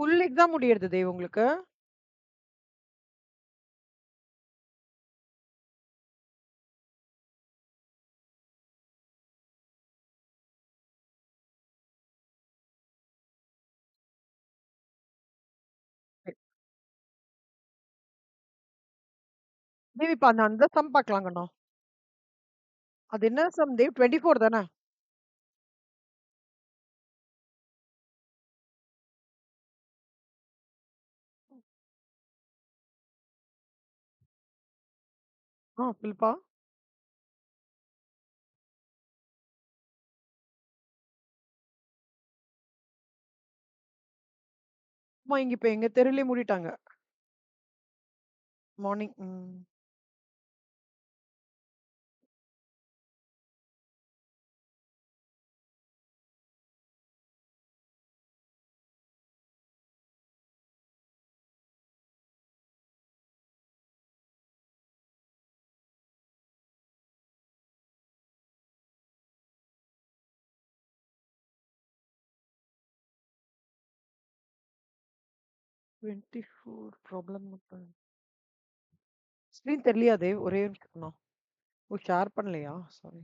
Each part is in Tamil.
ஃபுல் எக்ஸாம் முடியறது தேவ் உங்களுக்கு? சரி. தேவ் இப்ப அந்த சம் பாக்கலாம் கண்ணா. அது என்ன சம் தேவ்? 24 தானே? ஃபில்ப்பா? ஆமா, இங்க இப்ப எங்க தெருவுலயே மூடிட்டாங்க. மார்னிங். 24 ப்ராப்ளம் ஸ்க்ரீன் தெரியலையா தேவ்? ஒரே ஒரு நிமிஷம் கண்ணா. ஓ! ஷேர் பண்ணலையா? சாரி.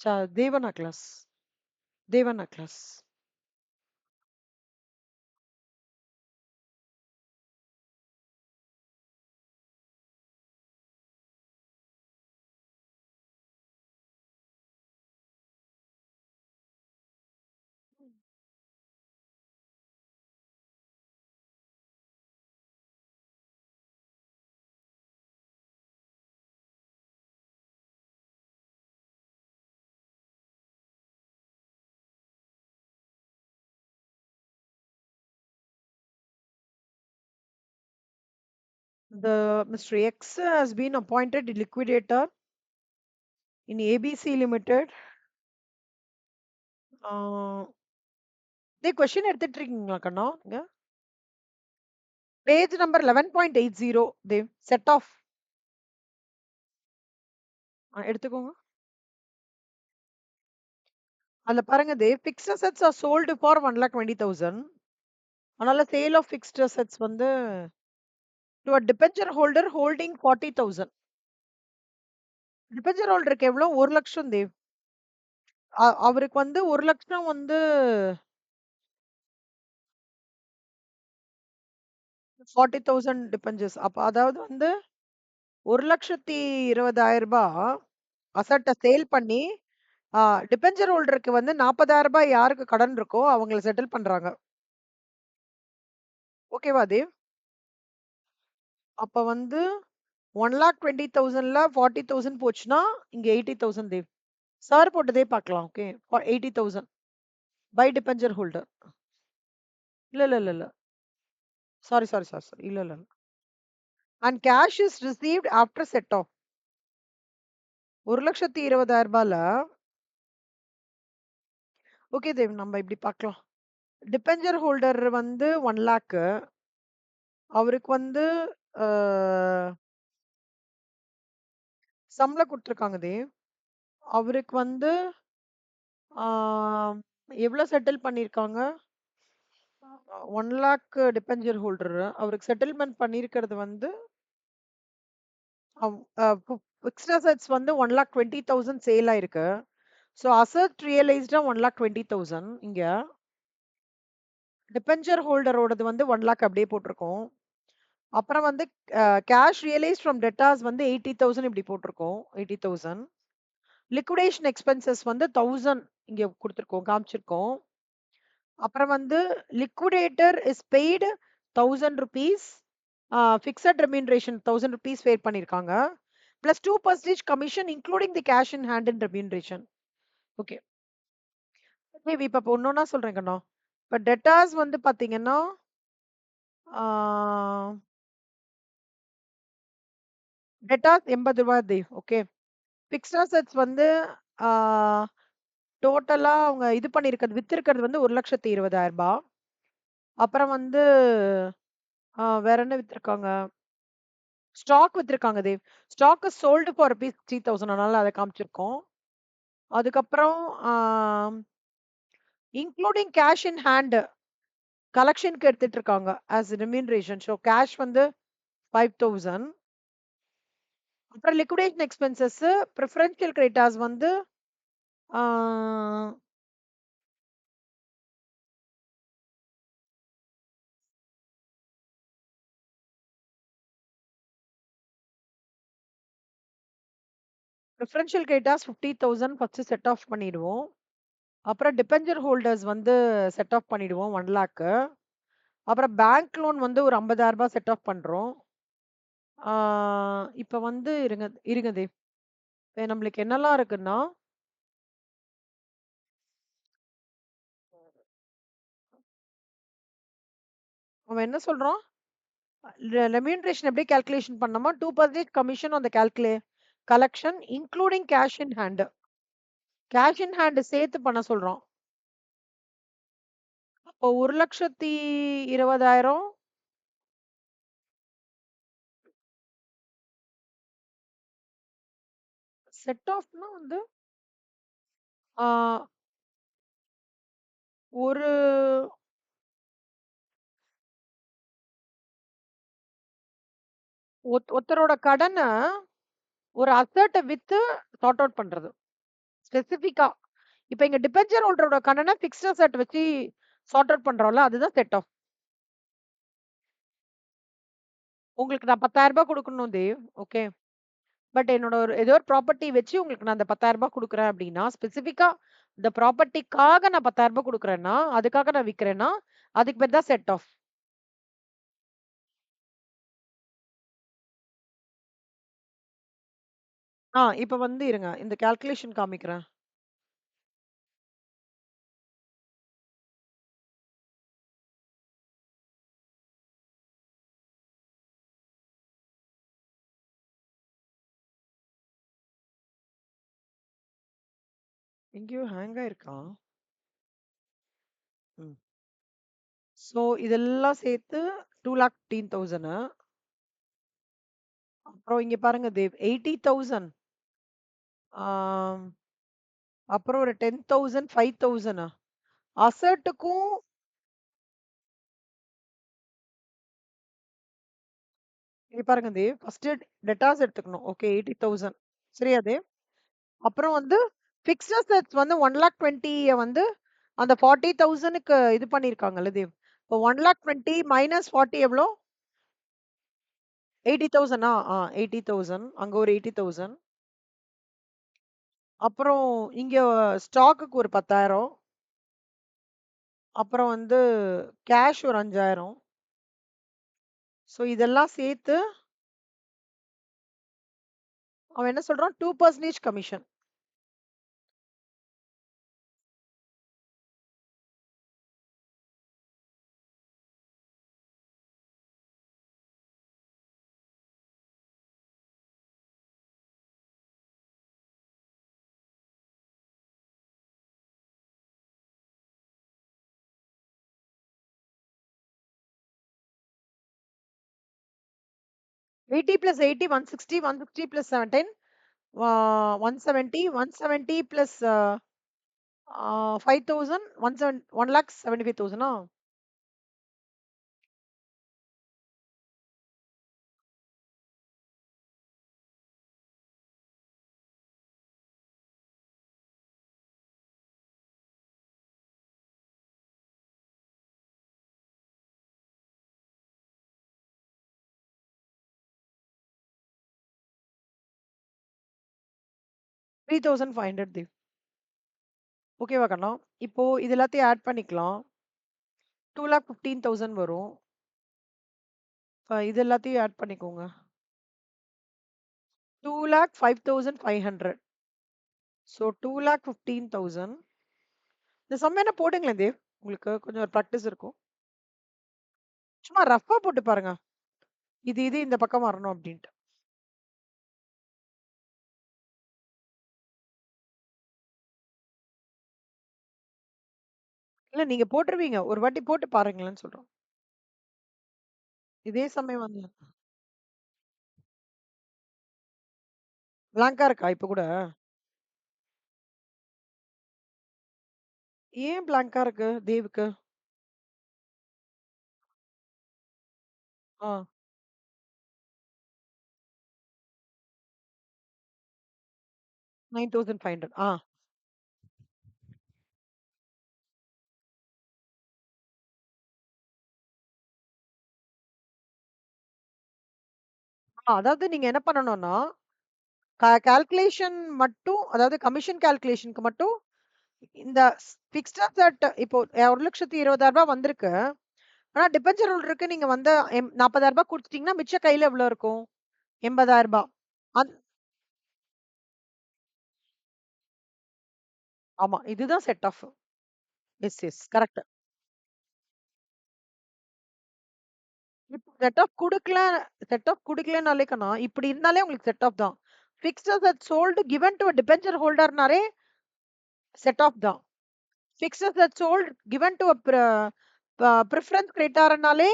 ஆ தேவனா கிளாஸ். தேவனா class. The Mr. X has been appointed liquidator in ABC Limited. Dev question எடுத்துட்டு இருக்கீங்களா கண்ணா நீங்க? Page number 11.80 Dev. Set off. எடுத்துக்கோங்க. அதுல பாருங்க Dev, fixed assets are sold for 1,20,000. அதனால சேல் ஆஃப் பிக்ஸ்ட் அசெட்ஸ் வந்து to a debenture holder holding 40,000. Debenture ஹோல்டருக்கு எவ்வளோ? 1,00,000 தேவ். அவருக்கு வந்து 1,00,000 வந்து 40,000 டிபென்ச்சர்ஸ். அப்ப அதாவது வந்து ரூ. 1,20,000 அசட்ட சேல் பண்ணி, டிபென்ச்சர் ஹோல்டருக்கு வந்து ரூ. 40,000 யாருக்கு கடன் இருக்கோ அவங்கள செட்டில் பண்றாங்க. ஓகேவா தேவ்? அப்ப வந்து 1,20,000ல 40,000 போச்சுன்னா, இங்க 80,000 தேவ். சார் போட்டதே பார்க்கலாம். ஓகே. 80,000 by debenture holder. இல்ல. சாரி. இல்ல. And cash is received after set off. ரூ. 1,20,000ல ஓகே தேவ், நம்ம இப்படி பார்க்கலாம். டிபென்ச்சர் ஹோல்டர் வந்து 1,00,000. அவருக்கு வந்து அ சம்பள குடுத்துருக்காங்க தேவ். அவருக்கு வந்து ஆ எவ்வளோ செட்டில் பண்ணியிருக்காங்க? 1,00,000 டிபென்ச்சர் ஹோல்டர். அவருக்கு செட்டில்மென்ட் பண்ணியிருக்கிறது வந்து அவ் அ ஃபி பிக்ஸ்ட் அசெட்ஸ் வந்து 1,20,000 சேல் ஆயிருக்கு. ஸோ அசெட் ரியலைஸ்டா 1,20,000 இங்க. டிபென்ச்சர் ஹோல்டரோடது வந்து 1,00,000 அப்படியே போட்டிருக்கோம். அப்புறம் வந்து கேஷ் ரியலைஸ்ட் ஃப்ரம் டெப்டார்ஸ் வந்து 80,000 இப்படி போட்டிருக்கோம். 80,000. லிக்விடேஷன் எக்ஸ்பென்சஸ் வந்து 1,000 இங்க குடுத்துருக்கோம், காமிச்சிருக்கோம். அப்புறம் வந்து liquidator is paid ₹1,000. Fixed remuneration ₹1,000 pay பண்ணியிருக்காங்க. Plus 2% commission including the cash in hand in remuneration. Okay. இப்ப ஒன்னொன்னா சொல்றேன் கண்ணா. இப்ப டெப்டார்ஸ் வந்து பாத்தீங்கன்னா, ஆ debtors ₹80 Dev. Okay. Fixed assets வந்து ஆ டோட்டலா அவங்க இது பண்ணியிருக்கிறது, வித்திருக்கிறது வந்து 1,20,000. அப்புறம் வந்து வேற என்ன வித்திருக்காங்க? ஸ்டாக் வித்திருக்காங்க Dev. Stock is sold for rupees 3000 அதனால அத காமிச்சிருக்கோம். அதுக்கப்புறம் இன்க்ளூடிங் கேஷ் இன் ஹேண்ட் கலெக்ஷன்க்கு எடுத்துட்டு இருக்காங்க. As remuneration. ஸோ கேஷ் வந்து 5000. அப்புறம் லிக்விடேஷன் எக்ஸ்பென்சஸ் பிரிஃபரன்ஷியல் கிரெடிட்டார்ஸ் வந்து ஆ preferential creditors 50,000 first set off பண்ணிடுவோம். அப்புறம் டிபெஞ்சர் ஹோல்டர்ஸ் வந்து செட் ஆஃப் பண்ணிடுவோம் 1,00,000. அப்புறம் பேங்க் லோன் வந்து ஒரு ரூ. 50,000 செட் ஆஃப் பண்றோம். ஆ இப்ப வந்து இருங்க இருங்க தேவ். நம்மளுக்கு என்னலாம் இருக்குன்னா, அவன் என்ன சொல்றான்? ரெம்யூனரேஷன் எப்படி கால்குலேஷன் பண்ணோமா 2% commission on the collection including cash in hand. Cash in hand சேர்த்து பண்ண சொல்றான். அப்போ 1,20,000 செட் ஆஃப்னா வந்து ஆ ஒரு ஒருத்தரோட கடன ஒரு அசெட்ட வித்து சார்ட் அவுட் பண்றது. ஸ்பெசிஃபிக்கா. இப்ப இங்க டிபென்ச்சர் ஹோல்டரோட கடன பிக்ஸ்ட் அசெட் வச்சு சார்ட் அவுட் பண்றோம்ல, அதுதான் செட் ஆஃப். உங்களுக்கு நான் ரூ. 10,000 குடுக்கணும் தேவ். ஓகே. பட் என்னோட ஏதோ ஒரு ப்ராப்பர்ட்டி வச்சு உங்களுக்கு நான் அந்த ரூ. 10,000 குடுக்குறேன் அப்டின்னா, ஸ்பெசிஃபிக்கா இந்த ப்ராப்பர்ட்டிக்காக நான் ரூ. 10,000 குடுக்குறேன்னா, அதுக்காக நான் விக்கிறேன்னா, அதுக்கு பேர் தான் செட் ஆஃப். இப்ப வந்து இருங்க. இந்த கால்குலேஷன் காமிக்கிறேன். எங்கேயோ ஹேங் ஆயிருக்கா? ம். ஸோ இதெல்லாம் சேர்த்து 2,15,000. அப்புறம் இங்க பாருங்க தேவ் 80,000. ஆம். அப்புறம் ஒரு 10,000, 5,000 அசெட்டுக்கும் இங்க பாருங்க தேவ். ஃபர்ஸ்ட் டெட்டாஸ் எடுத்துக்கணும். ஓகே 80,000. சரியா தேவ்? அப்புறம் வந்து பிக்ஸ்ட் அசெட்ஸ் வந்து 1,20,000 வந்து அந்த 40,000க்கு இது பண்ணியிருக்காங்கல்ல தேவ். இப்போ 1,20,000 மைனஸ் 40 எவ்வளோ? 80,000 80,000 அங்க ஒரு 80,000. அப்புறம் இங்க ஸ்டாக்குக்கு ஒரு 10,000. அப்புறம் வந்து கேஷ் ஒரு 5,000. ஸோ இதெல்லாம் சேர்த்து அவன் என்ன சொல்றான்? 2% commission. Eighty plus eighty 160 160 plus 17 170 170 plus 5,000 1,75,000 3,500 Dev. ஓகேவா கண்ணா? இப்போ இது எல்லாத்தையும் ஆட் பண்ணிக்கலாம். 2,15,000 வரும். இது எல்லாத்தையும் ஆட் பண்ணிக்கோங்க. 2,05,500. ஸோ 2,15,000. இந்த சம் என்ன போடுங்களேன் தேவ். உங்களுக்கு கொஞ்சம் ஒரு ப்ராக்டிஸ் இருக்கும். சும்மா ரஃப்பா போட்டு பாருங்க. இது இந்த பக்கம் வரணும் அப்படின்ட்டு. இல்ல நீங்க போட்டுருவீங்க. ஒரு வாட்டி போட்டு பாருங்களேன்னு சொல்றோம். இதே சமயம் வந்து பிளாங்க்கா இருக்கா இப்ப கூட? ஏன் பிளாங்க்கா இருக்கு தேவ்க்கு? ஆ 9500 ஆ. அதாவது நீங்க என்ன பண்ணணும்னா, கால்குலேஷன் மட்டும் அதாவது கமிஷன் கால்குலேஷன்க்கு மட்டும் இந்த பிக்ஸ்ட் அசெட் இப்போ ரூ. 1,20,000 வந்திருக்கு. ஆனா டிபென்ச்சர் ஹோல்டருக்கு நீங்க வந்து ரூ. 40,000 குடுத்துட்டீங்கன்னா, மிச்ச கையில எவ்வளோ இருக்கும்? ரூ. 80,000 அந் ஆமா. இதுதான் set off. Yes, yes. Correct. இப்ப செட் ஆஃப் குடுக்கலனாலேக்கனா, இப்படி இருந்தாலே உங்களுக்கு செட் ஆஃப் தான். Fixed asset sold given to debenture ஹோல்டர்னாலே செட் ஆஃப் தான். Fixed asset sold given to preference கிரெடிட்டார்னாலே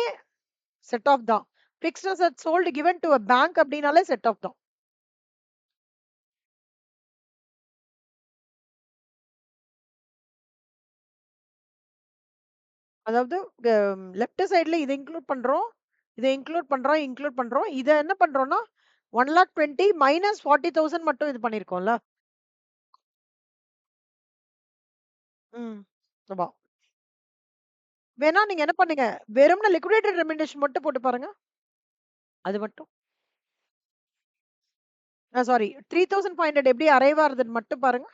செட் ஆஃப் தான். Fixed asset sold given to bank அப்படின்னாலே செட் ஆஃப் தான். அதாவது லெஃப்ட் சைடுல இத இன்க்ளூட் பண்றோம். இன்க்ளூட் பண்றோம். இத என்ன பண்றோம்னா, 1,20,000 மைனஸ் 40,000 மட்டும் இது பண்ணியிருக்கோம்ல. ம். ஆமா. வேணா நீங்க என்ன பண்ணுங்க, வெறுமனே லிக்விடேட்டட் ரெம்யூனரேஷன் மட்டும் போட்டு பாருங்க. அது மட்டும். சாரி 3,500 எப்படி அரைவ் ஆகுதுன்னு மட்டும் பாருங்க.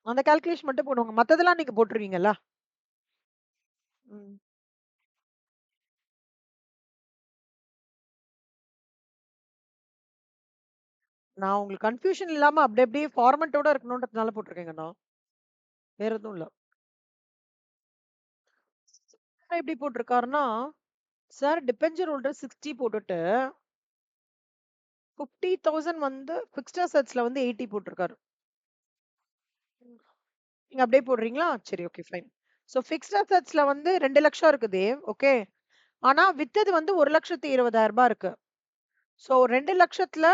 அந்த கால்குலேஷன் மட்டும் போடுங்க. மத்ததெல்லாம் நீங்க போட்டுருவீங்கல்ல. ம். நான் உங்களுக்கு கன்ஃப்யூஷன் இல்லாம அப்படி அப்படியே ஃபார்மட்டோட இருக்கணும்ன்றதுனால போட்டுருக்கேங்க நான். வேற எதுவும் இல்ல. எப்படி போட்டிருக்காருன்னா, சார் டிபென்ச்சர் ஹோல்டர் 60 போட்டுட்டு 50,000 வந்து பிக்ஸ்ட் அசெட்ஸ்ல வந்து 80 போட்டிருக்காரு. நீங்க அப்படியே போடுறீங்களா? சரி ஓகே ஃபைன். சோ பிக்ஸ்ட் அசெட்ஸ்ல வந்து 2,00,000 இருக்குது. ஓகே. ஆனா வித்தது வந்து 1,20,000 இருக்கு. சோ 2,00,000த்துல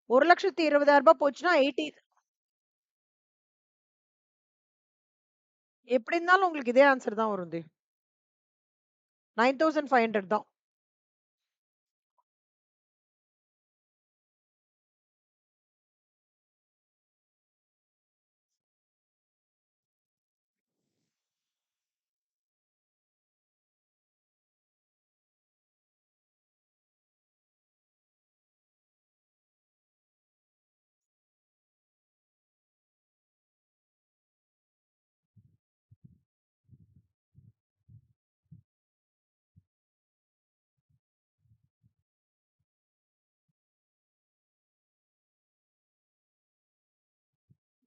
1,20,000 போச்சுன்னா 80 எப்படி இருந்தாலும் உங்களுக்கு இதே ஆன்சர் தான் வரும் 9,500 தான்.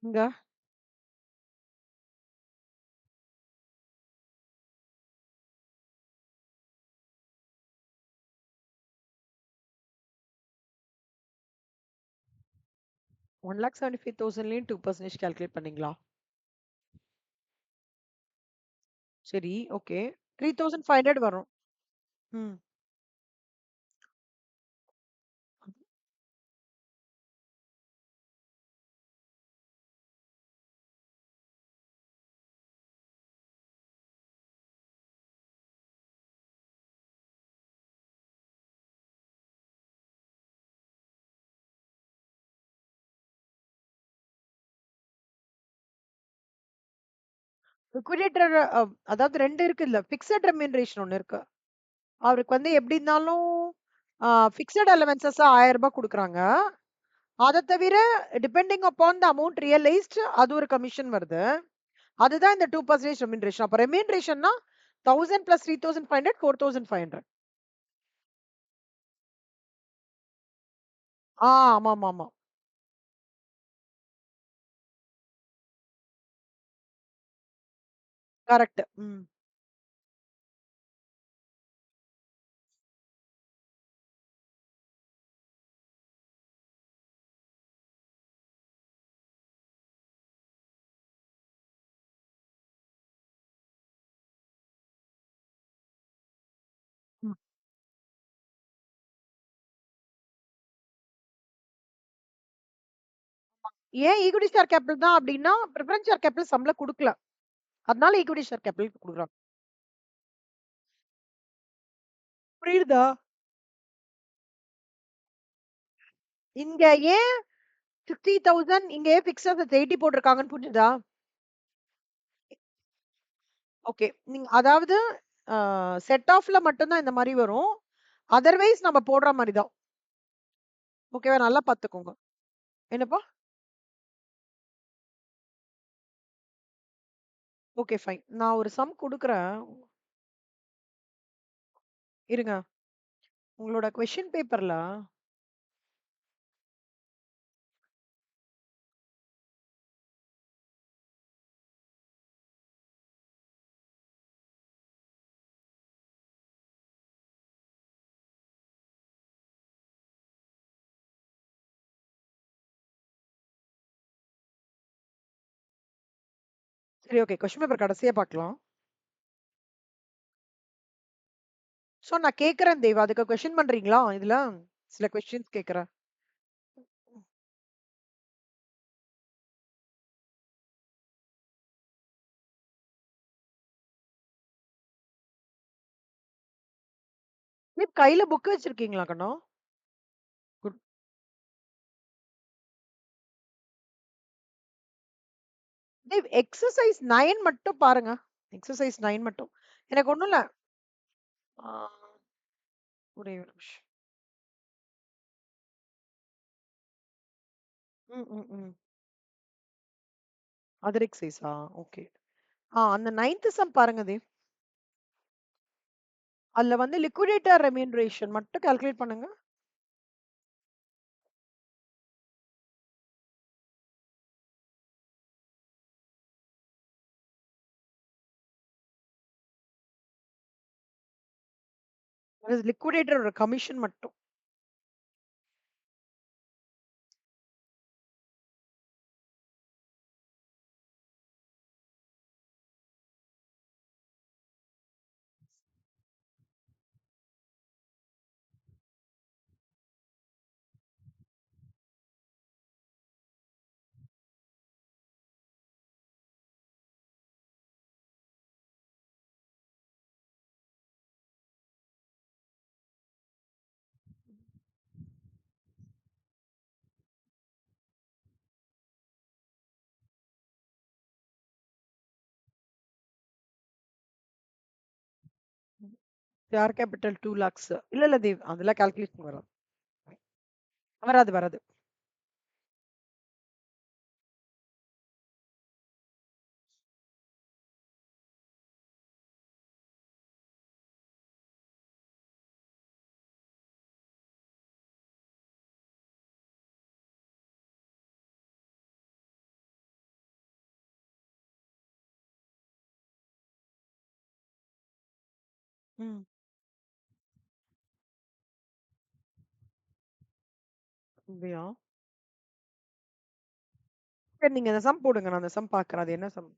இங்க 1,75,000லயும் 2% கால்குலேட் பண்ணீங்களா? சரி, ஓகே. 3,500 வரும். ம். லிக்விடேட்டர் அதாவது 2 இருக்குல்ல. பிக்ஸட் ரெம்யூனரேஷன் ஒண்ணு இருக்கு. அவருக்கு வந்து எப்படி இருந்தாலும் பிக்ஸட் அலவன்சஸா ரூ. 1000 குடுக்குறாங்க. அத தவிர depending upon the amount realised அது ஒரு கமிஷன் வருது. அதுதான் இந்த 2% ரெம்யூனரேஷன். அப்ப ரெம்யூனரேஷன்னா 1000 பிளஸ் 3,500 4,500. ஆமாமாமா. கரெக்ட். ம். ஏன் ஈக்விட்டி ஷேர் கேபிட்டல் தான் அப்டின்னா, பிரெஃபரன்ஸ் ஷேர் கேபிட்டல் சம்பளம் குடுக்கல. அதனால ஈக்விட்டி ஷேர் கேபிட்டல் குடுக்குறாங்க. புரியுதா? இங்க ஏன் 60,000 இங்க ஏன் பிக்ஸட் அசெட்ஸ் 80 போட்டிருக்காங்கன்னு புரிஞ்சுதா? ஓகே. நீங்க அதாவது செட் ஆஃப்ல மட்டும் தான் இந்த மாரி வரும். அதர்வைஸ் நம்ம போடுற மாரி தான். ஓகேவா? நல்லா பாத்துக்கோங்க. என்னப்பா? Okay fine. நான் ஒரு சம் குடுக்குறேன். இருங்க. உங்களோட கொஸ்டின் பேப்பர்ல சரி ஓகே. கொஸ்டின் பேப்பர் கடைசியா பார்க்கலாம். சோ நான் கேட்கிறேன் தேவ். அதுக்கு கொஸ்டின் பண்றீங்களா? இதுல சில கொஸ்டின்ஸ் கேட்கிறேன். தேவ் கையில புக் வச்சிருக்கீங்களா கண்ணா? குட். தேவ் எக்ஸர்சைஸ் 9 மட்டும் பாருங்க. எக்ஸர்சைஸ் 9 மட்டும். எனக்கு ஒண்ணும் இல்ல. ஆ ஒரே ஒரு நிமிஷம். ம், ம், ம். அதர் எக்ஸர்சைஸா? ஓகே. அந்த 9த் சம் பாருங்க தேவ். அதுல வந்து லிக்விடேட்டர் ரெம்யூனரேஷன் மட்டும் கால்குலேட் பண்ணுங்க. லிக்விடேட்டரோட கமிஷன் மட்டும். Share capital 2 lakhs. இல்ல இல்ல தேவ். அதெல்லாம் கால்குலேஷன் வராது. வராது வராது. ம். அப்படியா? சரி நீங்க அந்த சம் போடுங்க. நான் அந்த சம் பார்க்குறேன். அது என்ன சம்?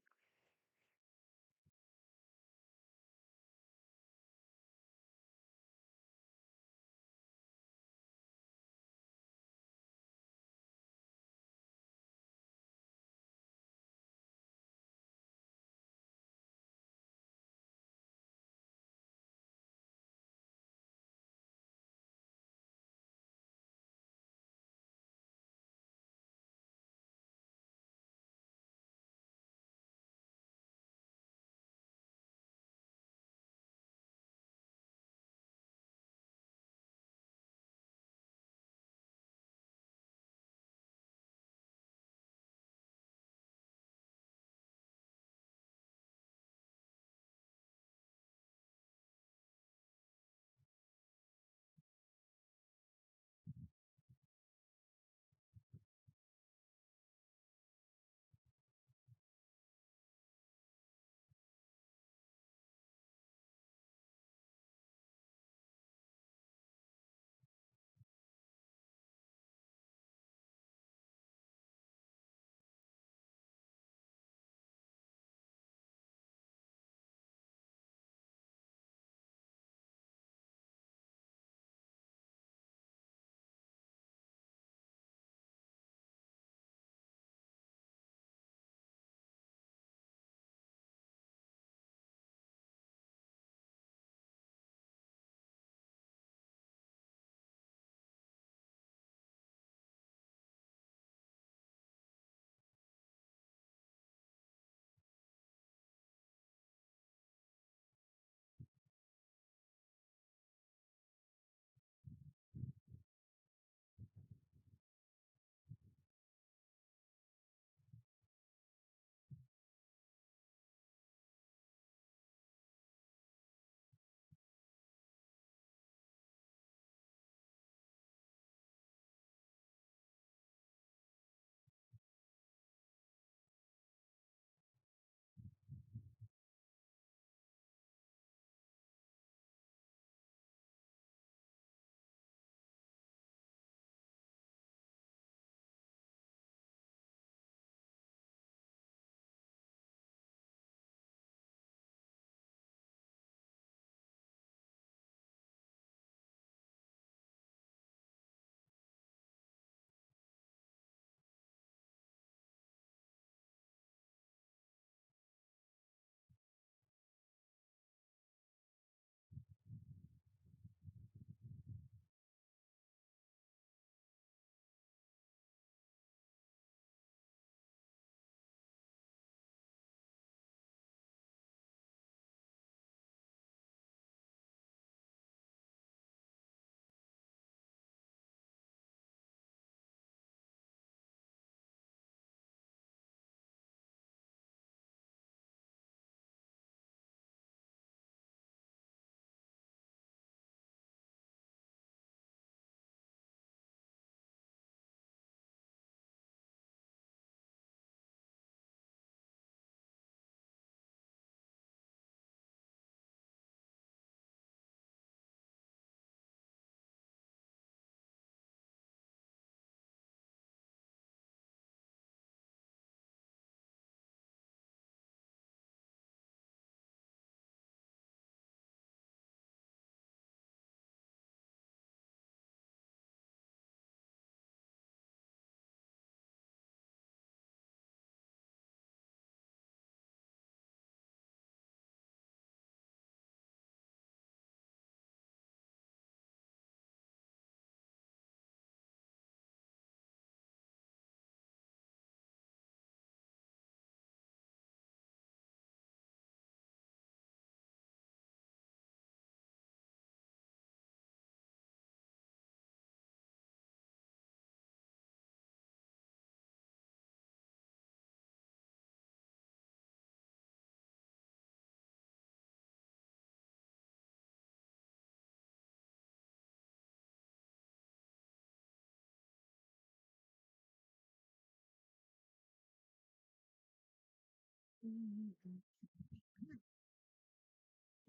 ம்.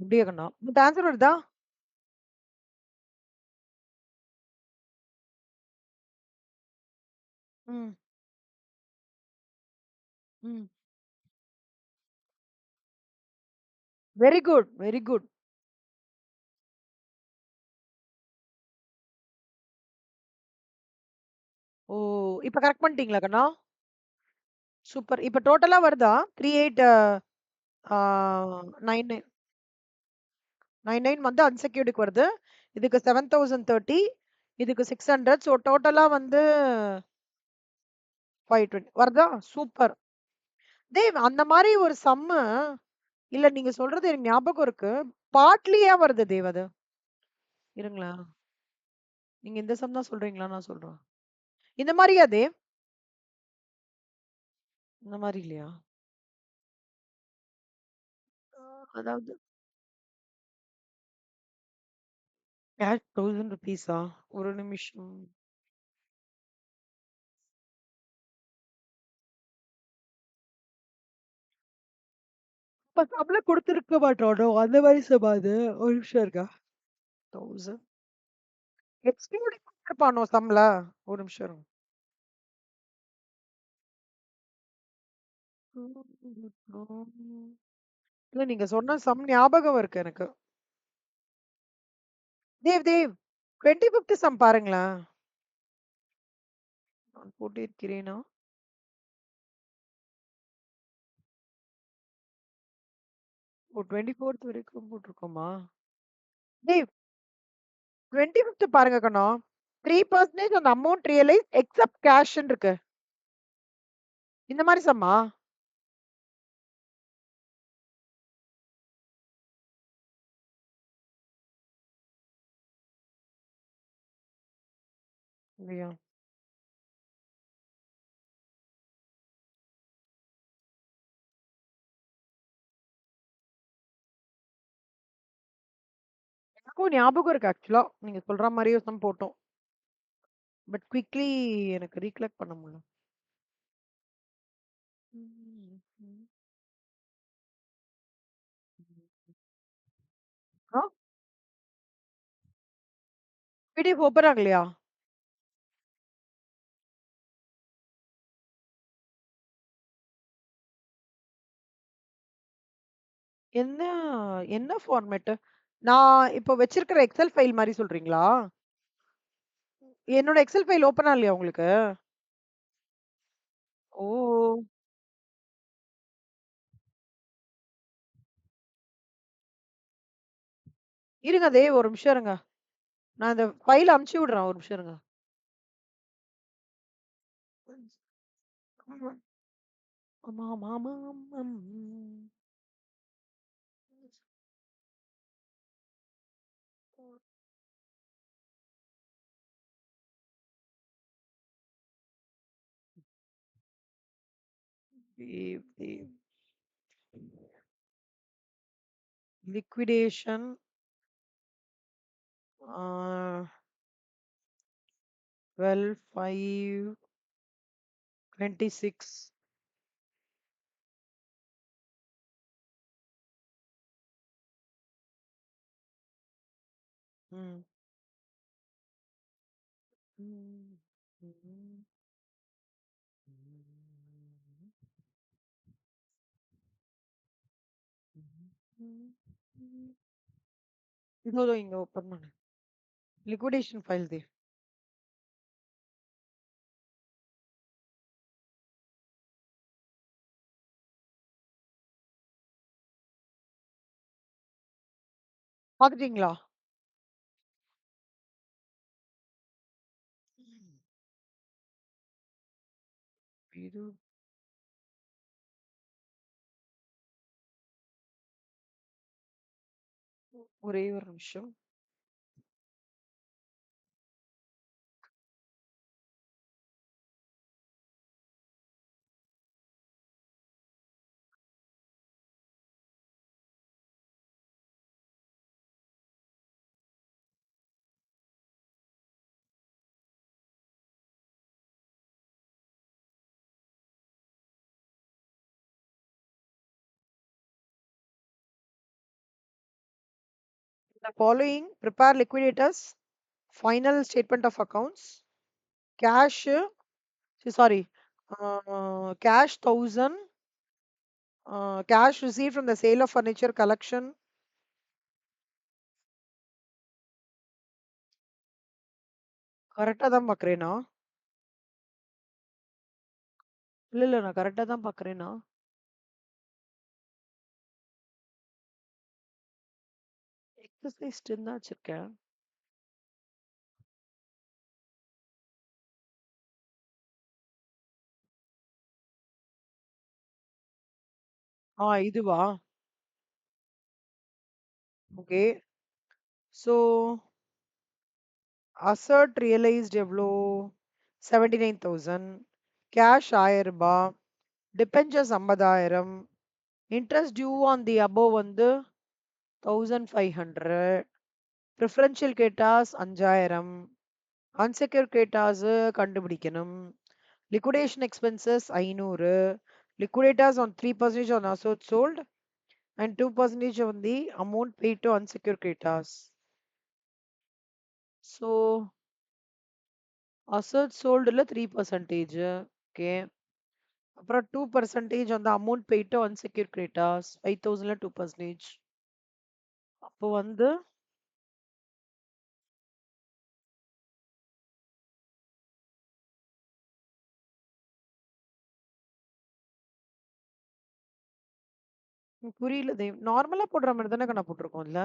அப்படியா கண்ணா? பட் ஆன்சர் வருதா? ம். ம். Very good, very good. Oh! இப்ப கரெக்ட் பண்ணிட்டீங்களா கண்ணா? சூப்பர். இப்ப டோட்டலா வருதா? 38 ஆ 99 99 வந்து அன்செக்யூர்டுக்கு வருது. இதுக்கு 7030 இதுக்கு 600 ஸோ டோட்டலா வந்து 520 வருதா? சூப்பர். தேவ் அந்த மாரி ஒரு சம்மு இல்ல நீங்க சொல்றது எனக்கு ஞாபகம் இருக்கு. பார்ட்லியா வருது தேவ் அது. இருங்களேன். நீங்க இந்த சம் தான் சொல்றீங்களா? நான் சொல்றேன். இந்த மாரியா தேவ்? இந்த மாரி இல்லையா? அதாவது கேஷ் ₹1000 ஒரு நிமிஷம். சம்பள குடுத்திருக்க மாட்டானோ! அந்த மாரி சம்மா அது? ஒரு நிமிஷம் இருங்க. 1000 எக்ஸ்க்ளூடிங் குடுத்திருப்பானோ சம்ல? ஒரு நிமிஷம் இருங்க. இல்ல நீங்க சொன்ன சம் ஞாபகம் இருக்கு எனக்கு. தேவ் 25த் சம் பாருங்களேன். நான் போட்டிருக்கிறேனா? ஓ 24த் வரைக்கும் போட்டிருக்கோமா? தேவ் 25த் பாருங்க கண்ணா. 3% அந்த அமௌண்ட் ரியலைஸ் எக்ஸெப்ட் கேஷ்ன்னு இருக்கு. இந்த மாரி சம்மா? இல்லையா? எனக்கும் ஞாபகம் இருக்கு ஆக்சுவலா. நீங்க சொல்ற மாரியே சம் போட்டோம். பட் குயிக்லி எனக்கு ரீகலெக்ட் பண்ண முடியல. ம், ம். ஆ பிடிஎஃப் ஓப்பன் ஆகலையா? என்ன என்ன ஃபார்மேட்? நான் இப்போ வச்சிருக்கிற எக்ஸெல் ஃபைல் மாரி சொல்றீங்களா? என்னோட எக்ஸெல் ஃபைல் ஓப்பன் ஆகலையா உங்களுக்கு? ஓ! இருங்க அதே ஒரு நிமிஷம் இருங்க. நான் இந்த ஃபைல் அனுப்பிச்சு விடுறேன். ஒரு நிமிஷம் இருங்க. ஆமாமாமாம். தேவ். லிக்விடேஷன் ஆ 12/5/26 ம். ம். ம். இதோ இங்க ஓப்பன் பண்ணு. Liquidation file Dev. பாத்துட்டீங்களா? இது ஒரே ஒரு நிமிஷம். The following prepare liquidators, final statement of accounts, cash, sorry, cash 1000, cash received from the sale of furniture collection. கரெக்ட்டா தான் பார்க்குறேனா? இல்ல நான் கரெக்ட்டா தான் பார்க்குறேனா? எக்ஸர்சைஸ் 10 தான் வச்சிருக்கேன். இதுவா? ஓகே. ஸோ அசர்ட் ரியலைஸ்ட் எவ்ளோ? 79,000. கேஷ் ரூ. 1000. Debentures 50,000. Interest due on the above வந்து 1500. Preferential creditors 5000. அன்செக்யூர்ட் கேட்டாஸ் கண்டுபிடிக்கணும். Liquidation expenses 500. Liquidators on 3% on assets sold and 2% on the amount paid to unsecured creditors. So assets sold ல 3%. Okay. அப்புறம் 2% on the amount paid to unsecured creditors. 5,000ல 2%. அப்போ வந்து புரியல தேவ். நார்மலா போடுற மாதிரி தானே கண்ணா போட்டிருக்கோம் இல்ல?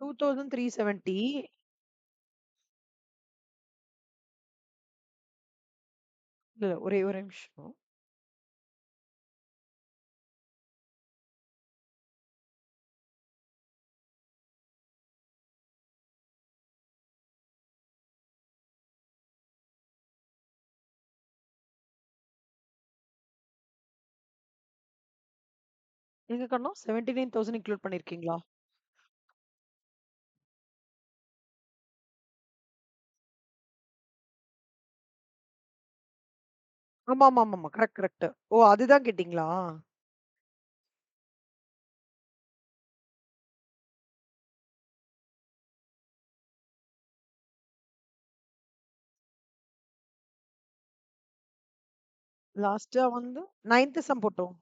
2,370. இல்ல ஒரே ஒரு நிமிஷம். எங்க கண்ணா 79,000 இன்க்ளூட் பண்ணிருக்கீங்களா? ஆமா ஆமா ஆமா கரெக்ட் கரெக்ட். ஓ அதுதான் கேட்டீங்களா? லாஸ்ட்டா வந்து 9th சம் போட்டோம்.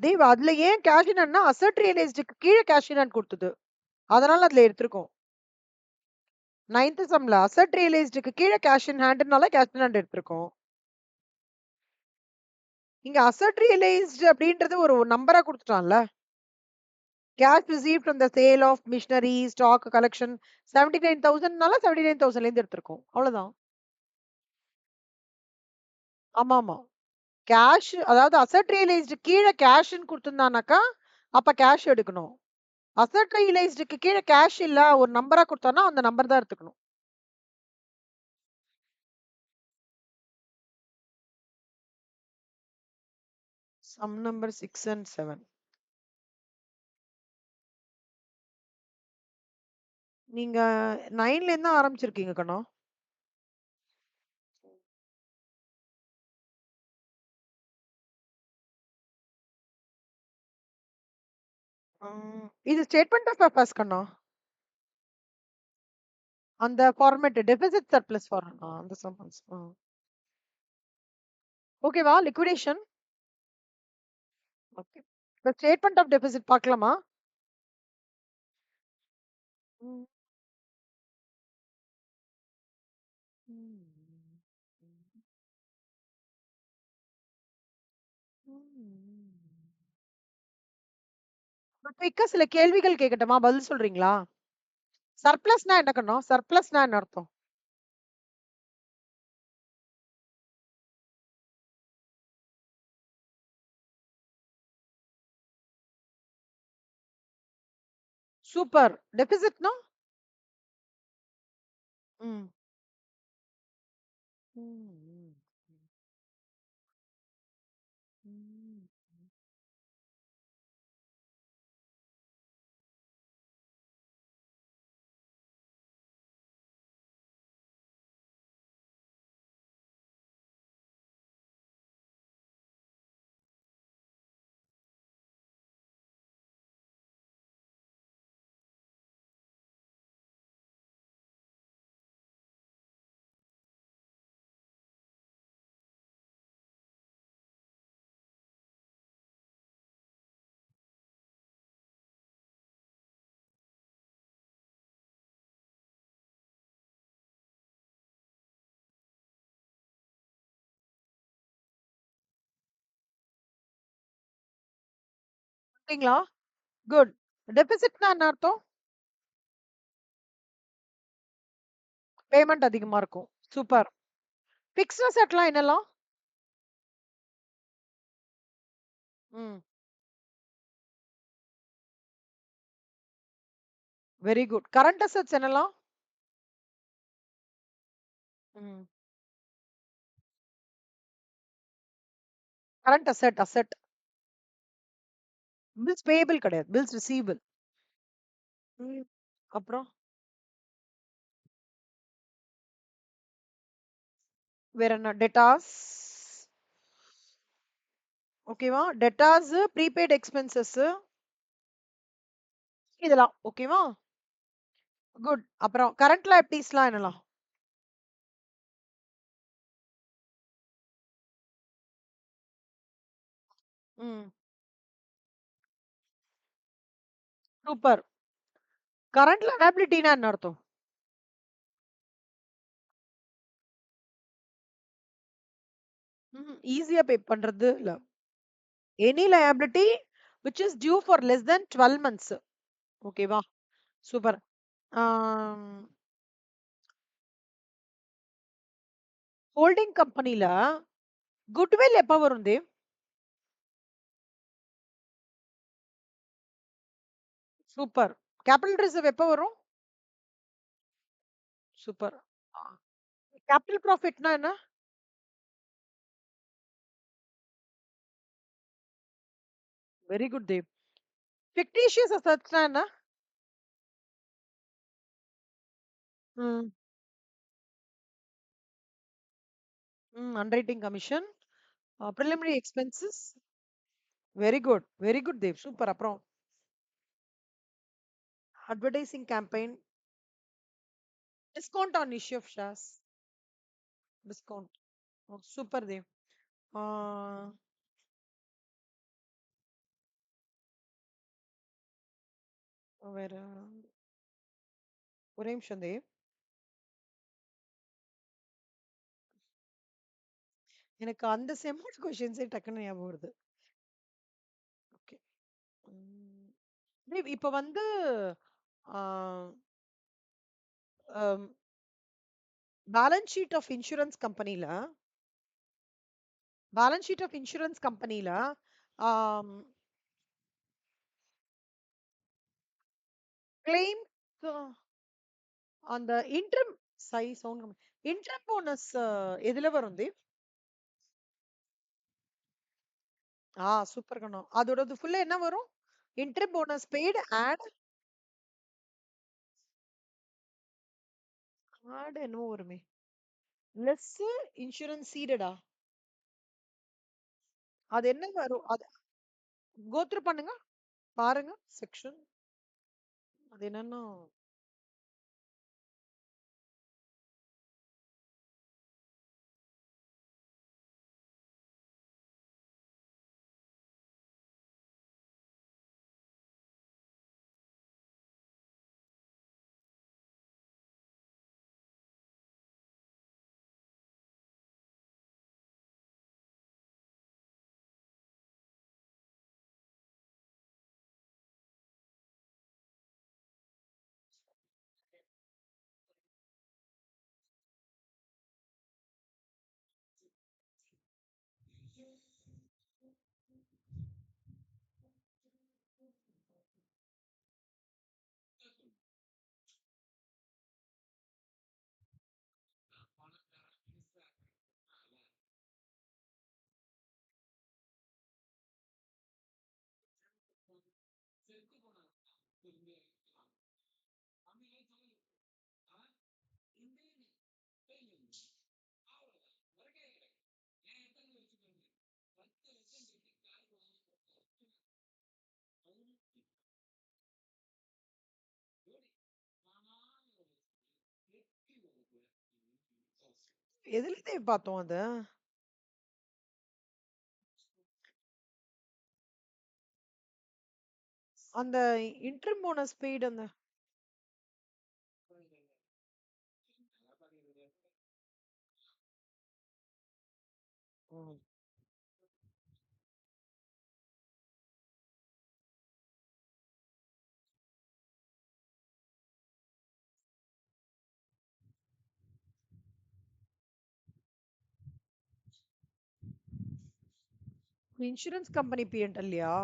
தேவ் அதுல ஏன் கேஷ் இன்னா அசட் ரியலைஸ்டுக்கு கீழ கேஷ் இன் கொடுத்தது. அதனால அதுல எடுத்திருக்கோம். 9th சம்ல அசட் ரியலைஸ்டுக்கு கீழ கேஷ் இன் ஹேண்ட்னால கேஷ் இன் ஹேண்ட் எடுத்திருக்கோம். இங்க அசட் ரியலைஸ்டு அப்படின்றது ஒரு நம்பரா குடுத்துட்டான்ல. Cash received from the sale of machinery stock collection 79,000னால 79,000ல இருந்து எடுத்திருக்கோம். அவ்வளவுதான். ஆமாமா. கேஷ் அதாவது அசட் ரியலைஸ்டு கீழ கேஷ்ன்னு குடுத்திருந்தானாக்கா, அப்ப கேஷ் எடுக்கணும். அசட் ரியலைஸ்டுக்கு கீழ கேஷ் இல்ல ஒரு நம்பரா குடுத்தான்னா, அந்த நம்பர் தான் எடுத்துக்கணும். Sum number 6 and 7. நீங்க 9ல இருந்து தான் ஆரம்பிச்சிருக்கீங்க கண்ணா. இது ஸ்டேட்மெண்ட் ஆஃப் பர்பஸ் கண்ணா. அந்த ஃபார்மேட் டெபிசிட் சர்ப்ளஸ் ஃபார்ம் அந்த சம்மன்ஸ். ஓகேவா? லிக்விடேஷன். ஓகே. இப்ப ஸ்டேட்மெண்ட் ஆஃப் டெபிசிட் பார்க்கலாமா? ம். ம். ம். நான் குயிக்கா சில கேள்விகள் கேட்கட்டுமா? பதில் சொல்றீங்களா? சர்ப்ளஸ்னா என்ன கண்ணா? சர்ப்ளஸ்னா என்ன அர்த்தம்? சூப்பர். டெபிசிட்னா? ம். ம். ம். அப்படிங்களா? குட். டெபிசிட்னா என்ன அர்த்தம்? பேமெண்ட் அதிகமா இருக்கும். சூப்பர். பிக்ஸ்ட் அசெட்லாம் என்னலாம்? ம். Very good. கரண்ட் அசெட்ஸ் என்னலாம்? ம். Current asset. பில்ஸ் பேயபிள் கிடையாது. Bills receivable. ம். அப்புறம் வேற என்ன? டெட்டார்ஸ். ஓகேவா? டெட்டார்ஸ், ப்ரீபெய்ட் எக்ஸ்பென்சஸ் இதெல்லாம். ஓகேவா? குட். அப்புறம் கரண்ட் லைபிலிட்டீஸ்லாம் என்னலாம்? ம். சூப்பர். கரண்ட் லயபிலிட்டினா என்ன அர்த்தம்? ஈஸியா பே பண்றது இல்ல. Any liability which is due for less then 12 months. ஓகேவா? சூப்பர். ஆம், ஹோல்டிங் கம்பெனில குட்வில் எப்ப வரும் தேவ்? சூப்பர். கேபிட்டல் ரிசர்வ் எப்ப வரும்? சூப்பர். கேபிட்டல் ப்ராஃபிட்னா என்ன? Very good Dev. ஃபிக்டிஷியஸ் அசெட்ஸ்னா என்ன? ம். Underwriting commission. Preliminary expenses. Very good. Very good Dev. Super. அப்புறம் advertising campaign. Discount on issue of shares. Discount. Super Dev. ஆ, வேற ஒரே நிமிஷம் தேவ். எனக்கு அந்த செம்மோட கொஸ்டின்ஸே டக்குன்னு ஞாபகம் வருது. ஓகே. தேவ் இப்ப வந்து பேலன்ஸ் ஷீட் ஆஃப் இன்சூரன்ஸ் கம்பெனில பேலன்ஸ் ஷீட் ஆஃப் இன்சூரன்ஸ் கம்பெனில கிளைம் அந்த இன்ட்ரம் சவுண்ட் இன்ட்ரம் போனஸ் எதுல வரும் தேவ்? சூப்பர் கண்ணம். அதோடது ஃபுல்லா என்ன வரும்? Interim bonus paid add add என்னவோ வருமே. லெஸ் இன்சூரன்ஸ் சீடடா. அது என்ன வரும்? அது கோத்ரூ பண்ணுங்க. பாருங்க செக்ஷன். அது என்னன்னா எதுல தேவ் பார்த்தோம் அது? அந்த இன்ட்ரம் போனஸ் பெய்டு அந்த ம். இன்சூரன்ஸ் கம்பெனி பிஎன்எல்லையா?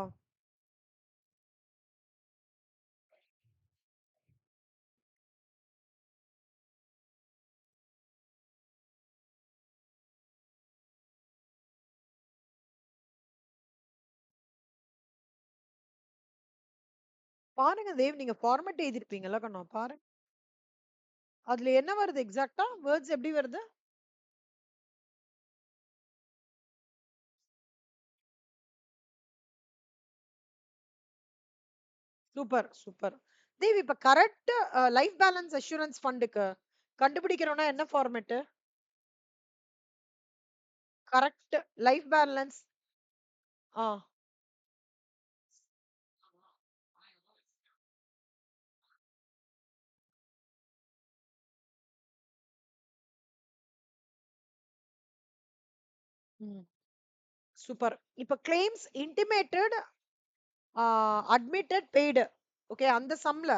பாருங்க தேவ், நீங்க ஃபார்மேட் எழுதிருப்பீங்கல்ல கண்ணா, பாருங்க. அதுல என்ன வருது எக்ஸாக்ட்டா? வேர்ட்ஸ் எப்படி வருது? Super, super. தேவ், இப்ப கரெக்ட் லைஃப் பேலன்ஸ் அஷ்யூரன்ஸ் ஃபண்டுக்கு கண்டுபிடிக்கிறோம்னா என்ன ஃபார்மேட்? Correct life balance. ஆ. ம். சூப்பர். இப்ப claims intimated, admitted, paid. Okay, அந்த சம்ல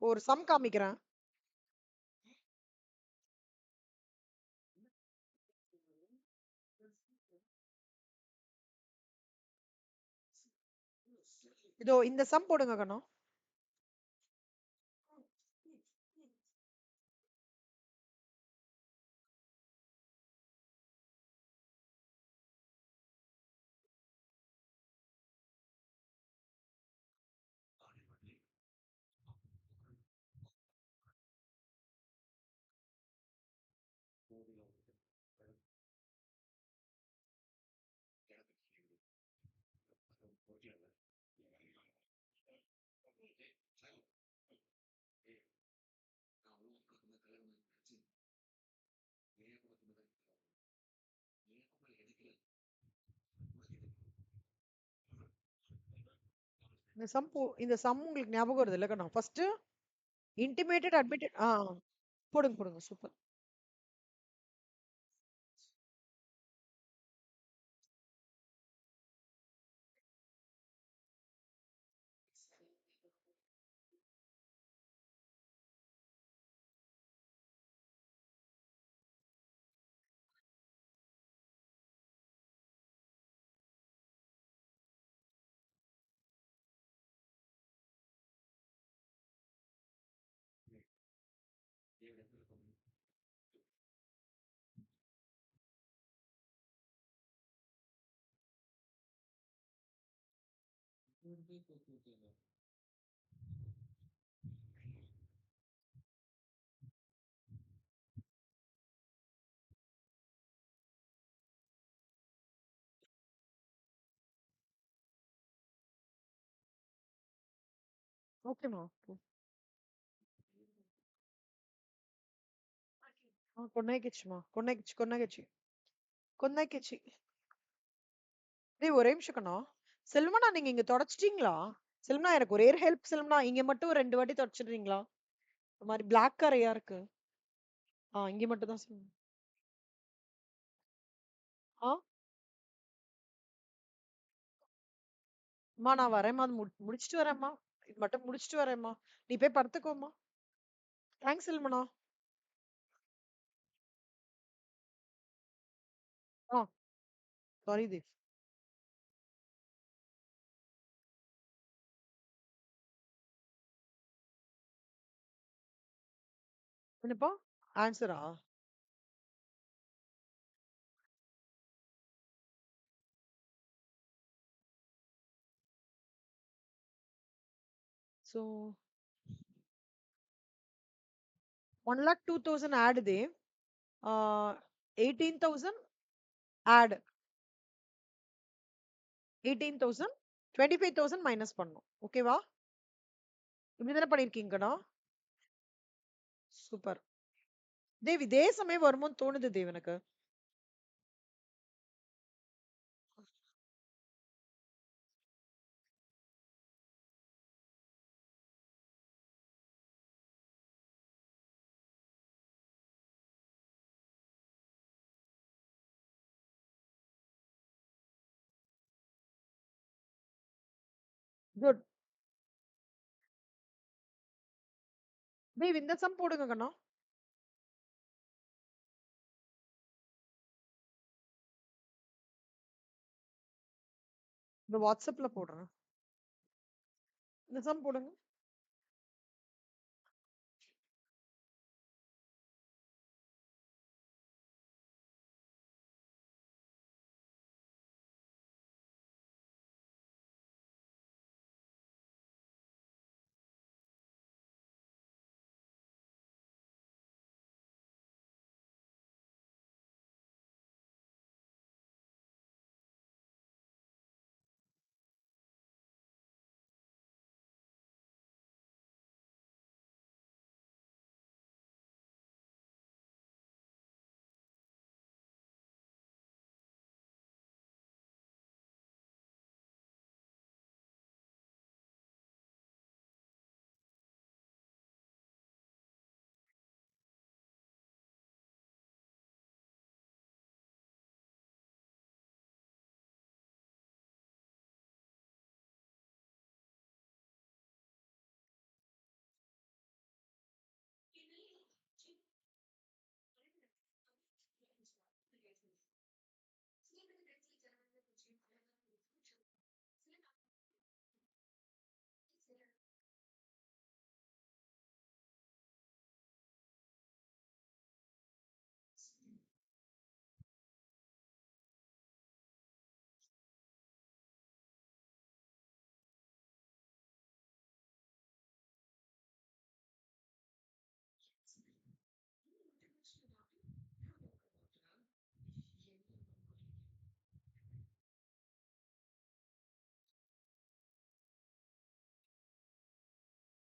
ஒரு சம் காமிக்கிறேன். இதோ இந்த சம் போடுங்க கண்ணா. இந்த சம் உங்களுக்கு ஞாபகம் வருது இல்ல கண்ணா? First intimated, admitted. போடுங்க போடுங்க, சூப்பர். ஓகேமா. கொன்னாய்க்கிச்சுமா, கொன்னாய்க்கிச்சு, கொன்னாய்க்கிச்சு, கொன்னாய்க்கிச்சு. டேய், ஒரே நிமிஷம் கண்ணா. செல்வனா, நீங்க இங்க தொடச்சிட்டீங்களா? செல்வனா, எனக்கு ஒரே ஹெல்ப் செல்வனா, இங்க மட்டும் 2 வாட்டி தொடச்சிடுறீங்களா? இந்த மாதிரி பிளாக் கரையா இருக்கு. இங்க மட்டும் தான் செல்வனா. ஆ அம்மா, நான் வரேம்மா. அது முடிச்சிட்டு வரேம்மா. இது மட்டும் முடிச்சிட்டு வரேம்மா. நீ போய் படுத்துக்கோம்மா. தேங்க்ஸ் செல்வனா. ஆ சாரி தேவ். என்னப்பா? ஆன்சரா? So 1,02,000 add Dev. 18,000 add. 18,000, 25,000 minus பண்ணும். ஓகேவா? இப்படி தானே பண்ணிருக்கீங்கண்ணா? சூப்பர் தேவ். இதே சமயம் வருமோன்னு தோணுது தேவ் எனக்கு. குட் தேவ், இந்த சம் போடுங்க கண்ணா. இந்த வாட்ஸ்அப்ல போடுறேன். இந்த சம் போடுங்க.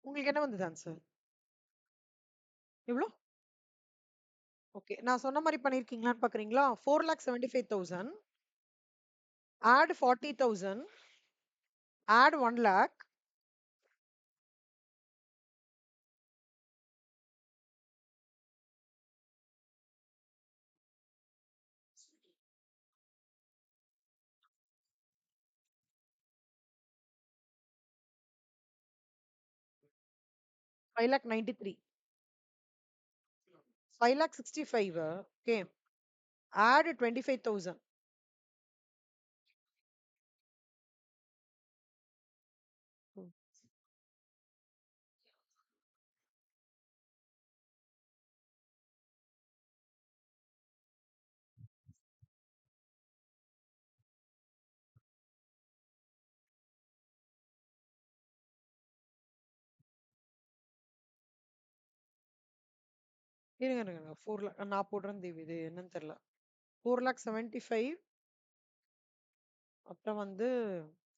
உங்களுக்கு என்ன வந்தது ஆன்சர்? எவ்வளோ? ஓகே. நான் சொன்ன மாரி பண்ணியிருக்கீங்களான்னு பார்க்குறீங்களா? 4,75,000 ஆட் 40,000 ஆட் 1,00,000 5,93 5,65 ஓகே. ஆட் 25,000 இருங்க இருங்க 4 லேக் நான் போடுறேன் தேவி, இது என்னன்னு தெரியல. 4,75,000 அப்புறம் வந்து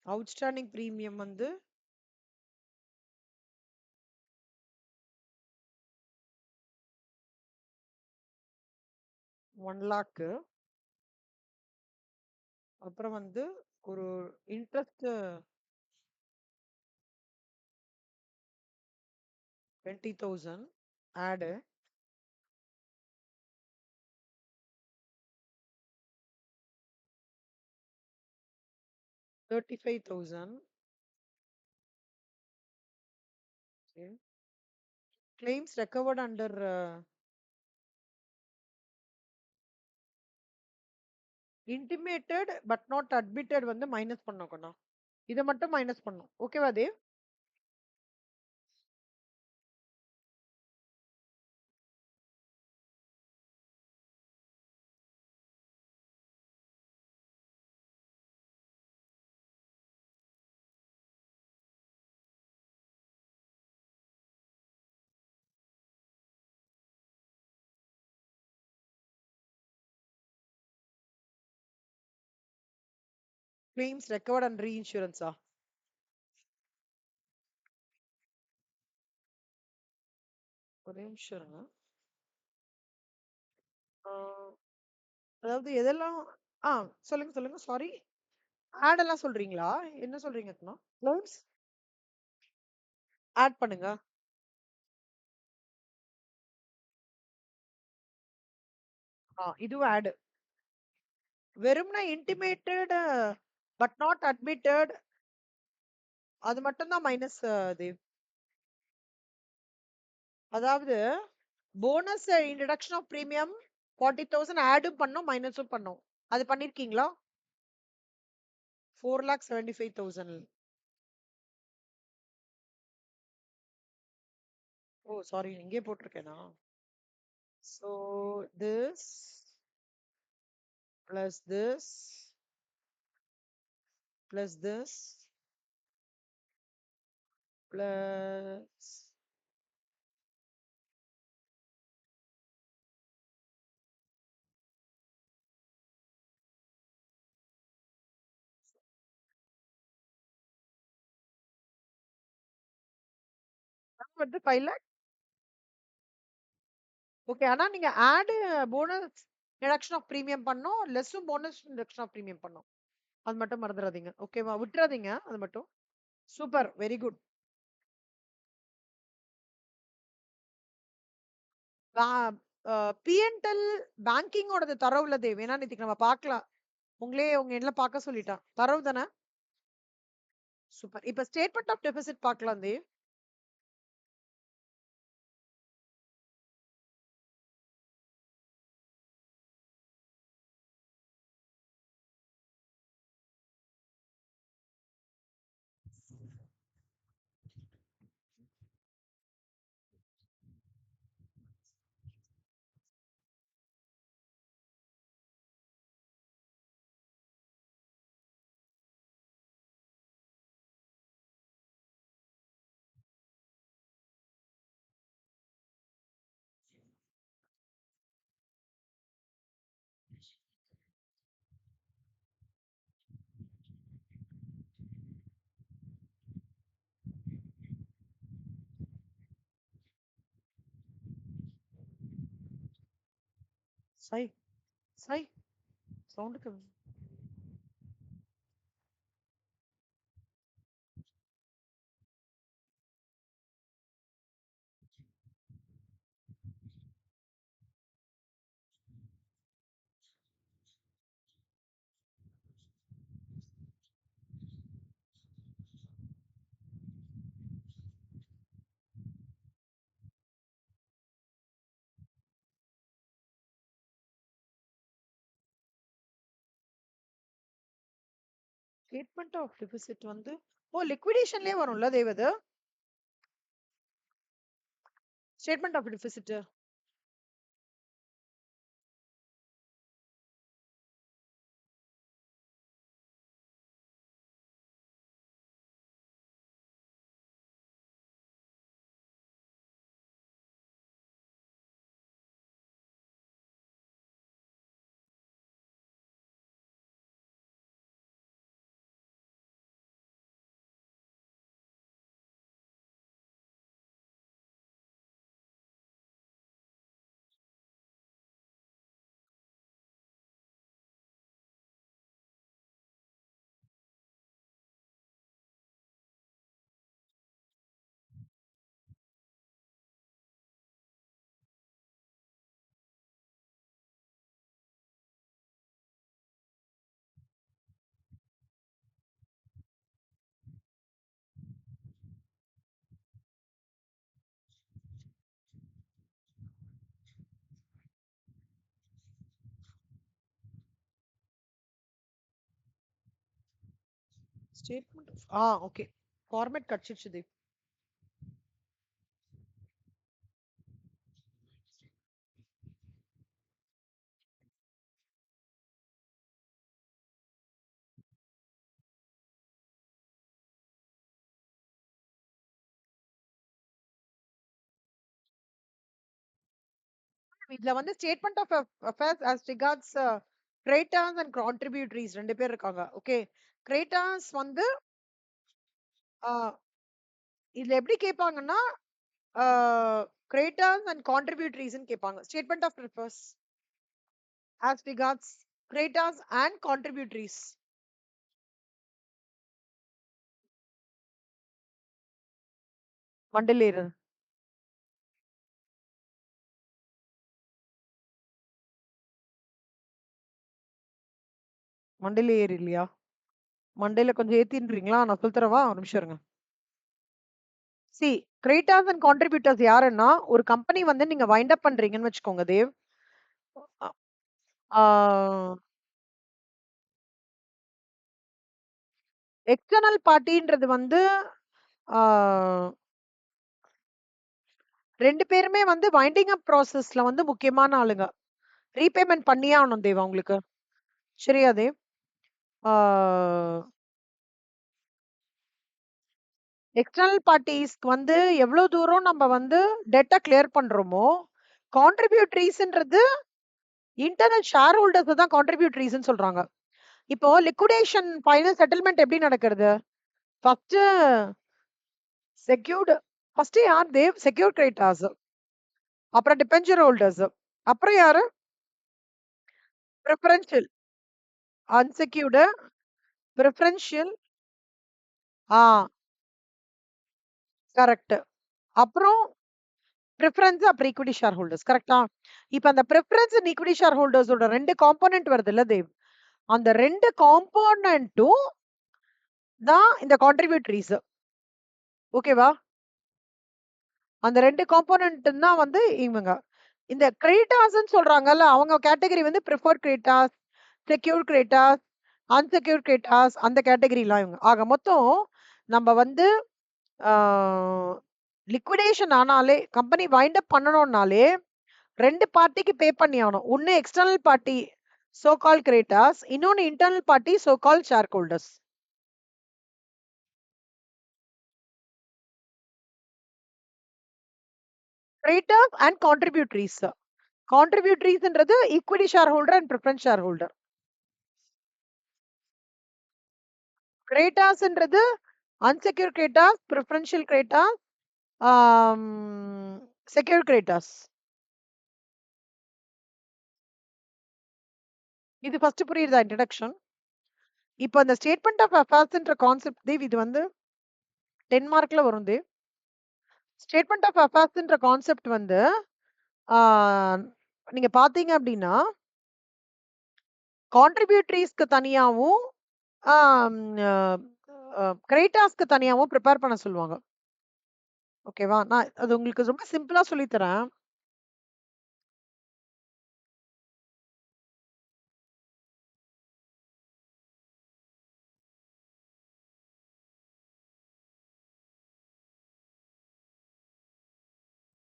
அவுட்ஸ்டாண்டிங் பிரீமியம் வந்து 1,00,000 அப்புறம் வந்து ஒரு இன்ட்ரெஸ்ட் 20,000 ஆடு 35,000 claims recovered under intimated but not admitted வந்து மைனஸ் பண்ணோம் கண்ணா. இதை மட்டும் மைனஸ் பண்ணும். ஓகேவா Dev? claims recovered and reinsurance ஒரே நிமிஷம் இருங்க. அதாவது எதெல்லாம் சொல்லுங்க சொல்லுங்க சாரி. ஆட் எல்லாம் சொல்றீங்களா? என்ன சொல்றீங்க அக்கா? claims ஆட் பண்ணுங்க. இதுவும் ஆட். வெறும்னா இன்டிமேட்டட் பட் நாட் அட்மிட்டட் அது மட்டும் தான் மைனஸ் தேவ். அதாவது போனஸ் இன்ட்ரடக்ஷன் ஆஃப் பிரீமியம் 40,000 ஆடும் பண்ணோம் மைனஸும் பண்ணோம். அது பண்ணிருக்கீங்களா? 4,75,000. ஓ! சாரி இங்கேயே போட்டிருக்கேனா? So this plus this plus this plus வந்து 5 லேக். ஓகே. ஆனா நீங்க add bonus deduction of premium பண்ணோம். லெஸ்ஸும் போனஸ் டிடக்ஷன் ஆஃப் பிரீமியம் பண்ணோம். அது மட்டும் மறந்துடாதீங்க. ஓகேவா? விட்டுறாதீங்க அது மட்டும். சூப்பர். Very good. P&L பேங்கிங்கோடது தரவுல தேவ். வேணா நேத்திக்கு நம்ம பார்க்கலாம். உங்க எண்ல பார்க்க சொல்லிட்டான். தரவு தானே? சூப்பர். இப்ப ஸ்டேட்மெண்ட் ஆஃப் டெபிசிட் பார்க்கலாம் தேவ். சை சை சவுண்டுக்கு ஸ்டேட்மெண்ட் ஆஃப் டெபிசிட் வந்து லிக்விடேஷன்லயே வரும்ல தேவ் அது? Statement of deficit. Statement of okay. Format கிடைச்சிருச்சு தேவ். இதுல வந்து statement of affairs as regards creditors and contributories 2 பேர் இருக்காங்க. ஓகே. கிரெடிட்டர்ஸ் வந்து இதுல எப்படி கேட்பாங்கன்னா கிரெடிட்டர்ஸ் அண்ட் கான்ட்ரிபியூட்டரிஸ்னு கேட்பாங்க. Statement of affairs as regards creditors and contributories. மண்டலேரு மண்டையில ஏறு இல்லையா? மண்டையில கொஞ்சம் ஏத்தின்றீங்களா? நான் சொல்லி தரவா? ஒரு நிமிஷம் இருங்க. சி கிரெடிட்டர்ஸ் அண்ட் கான்ட்ரிபியூட்டர்ஸ் யாருன்னா ஒரு கம்பெனி வந்து நீங்க வைண்ட் அப் பண்றீங்கன்னு வச்சுக்கோங்க தேவ். ஆ எக்ஸ்டர்னல் பார்ட்டின்றது வந்து ஆ 2 பேருமே வந்து வைண்டிங் அப் ப்ராசஸ்ல வந்து முக்கியமான ஆளுங்க. ரீபேமெண்ட் பண்ணியே ஆகணும் தேவா உங்களுக்கு. சரியா தேவ்? ஆ எக்ஸ்டர்னல் பார்ட்டீஸ்க்கு வந்து எவ்ளோ தூரம் நம்ம வந்து டெட்ட கிளியர் பண்றோமோ, கான்ட்ரிபியூட்டரீஸ்ன்றது இன்டர்னல் ஷேர் ஹோல்டர்ஸ் தான் கான்ட்ரிபியூட்டரீஸ்ன்னு சொல்றாங்க. இப்போ லிக்விடேஷன் ஃபைனல் செட்டில்மென்ட் எப்படி நடக்கிறது? ஃபர்ஸ்ட்டு செக்யூர்ட் ஃபர்ஸ்ட் யார் தேவ்? Secured creditors. அப்புறம் டிபென்ச்சர் ஹோல்டர்ஸ். அப்புறம் யாரு? Preferential, unsecured, preferential. ஆ கரெக்ட். அப்புறம் பிரிஃபரன்ஸ் அப்புறம் ஈக்விட்டி ஷேர் ஹோல்டர்ஸ். கரெக்ட்டா? இப்ப அந்த பிரிஃபரன்ஸ் அண்ட் ஈக்விட்டி ஷேர் ஹோல்டர்ஸோட 2 காம்போனன்ட் வருதுல்ல தேவ்? அந்த 2 காம்போனன்ட்டும் தான் இந்த கான்ட்ரிபியூட்டரீஸ். ஓகேவா? அந்த 2 காம்போனன்ட் தான் வந்து இவங்க. இந்த கிரெடிட்டார்ஸ்ன்னு சொல்றாங்கல்ல, அவங்க கேட்டகரி வந்து preferred creditors, secured creditors, unsecured creditors அந்த கேட்டகரிலாம் இவங்க. ஆக மொத்தம் நம்ம வந்து ஆ லிக்விடேஷன் ஆனாலே, கம்பெனி வைண்ட் அப் பண்ணணும்னாலே 2 பார்ட்டிக்கு பே பண்ணி ஆகணும். ஒண்ணு external party so called creditors, இன்னொன்னு internal party so called share holders. Creditors and contributories. கான்ட்ரிபியூட்டரீஸ்ன்றது equity share holder and preference share holder. கிரெடிட்டார்ஸ்ன்றது அன்செக்யூர்ட் கிரெடிட்டார்ஸ், பிரிஃபரன்ஷியல் கிரெடிட்டார்ஸ், ஆம் செக்யூர்ட் கிரெடிட்டார்ஸ். இது ஃபர்ஸ்ட் புரியுதா இன்ட்ரோடக்ஷன்? இப்போ அந்த ஸ்டேட்மெண்ட் ஆஃப் அஃபேர்ஸ்ன்ற கான்செப்ட் தேவ் இது வந்து 10 மார்க்ல வரும் தேவ். ஸ்டேட்மெண்ட் ஆஃப் அஃபேர்ஸ்ன்ற கான்செப்ட் வந்து ஆ நீங்க பார்த்தீங்க அப்டின்னா, கான்ட்ரிபியூட்டரீஸ்க்கு தனியாவும், ஆம் அ கிரெடிட்டார்ஸ்க்கு தனியாவும் பிரிப்பேர் பண்ண சொல்லுவாங்க. ஓகேவா? நான் அது உங்களுக்கு ரொம்ப சிம்பிளா சொல்லி தரேன்.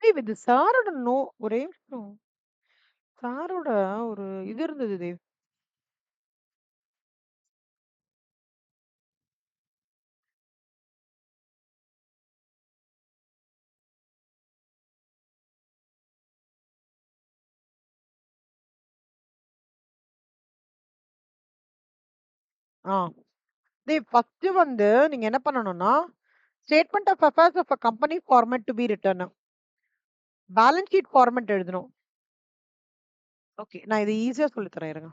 தேவ் இது சாரோட ஒரே நிமிஷம். சாரோட ஒரு இது இருந்தது தேவ். ஆ. தேவ் ஃபர்ஸ்ட் வந்து நீங்க என்ன பண்ணணும்னா, statement of affairs of a company format to be return. Balance sheet format எழுதணும். ஓகே. நான் இத ஈஸியா சொல்லி தரேன் இருங்க.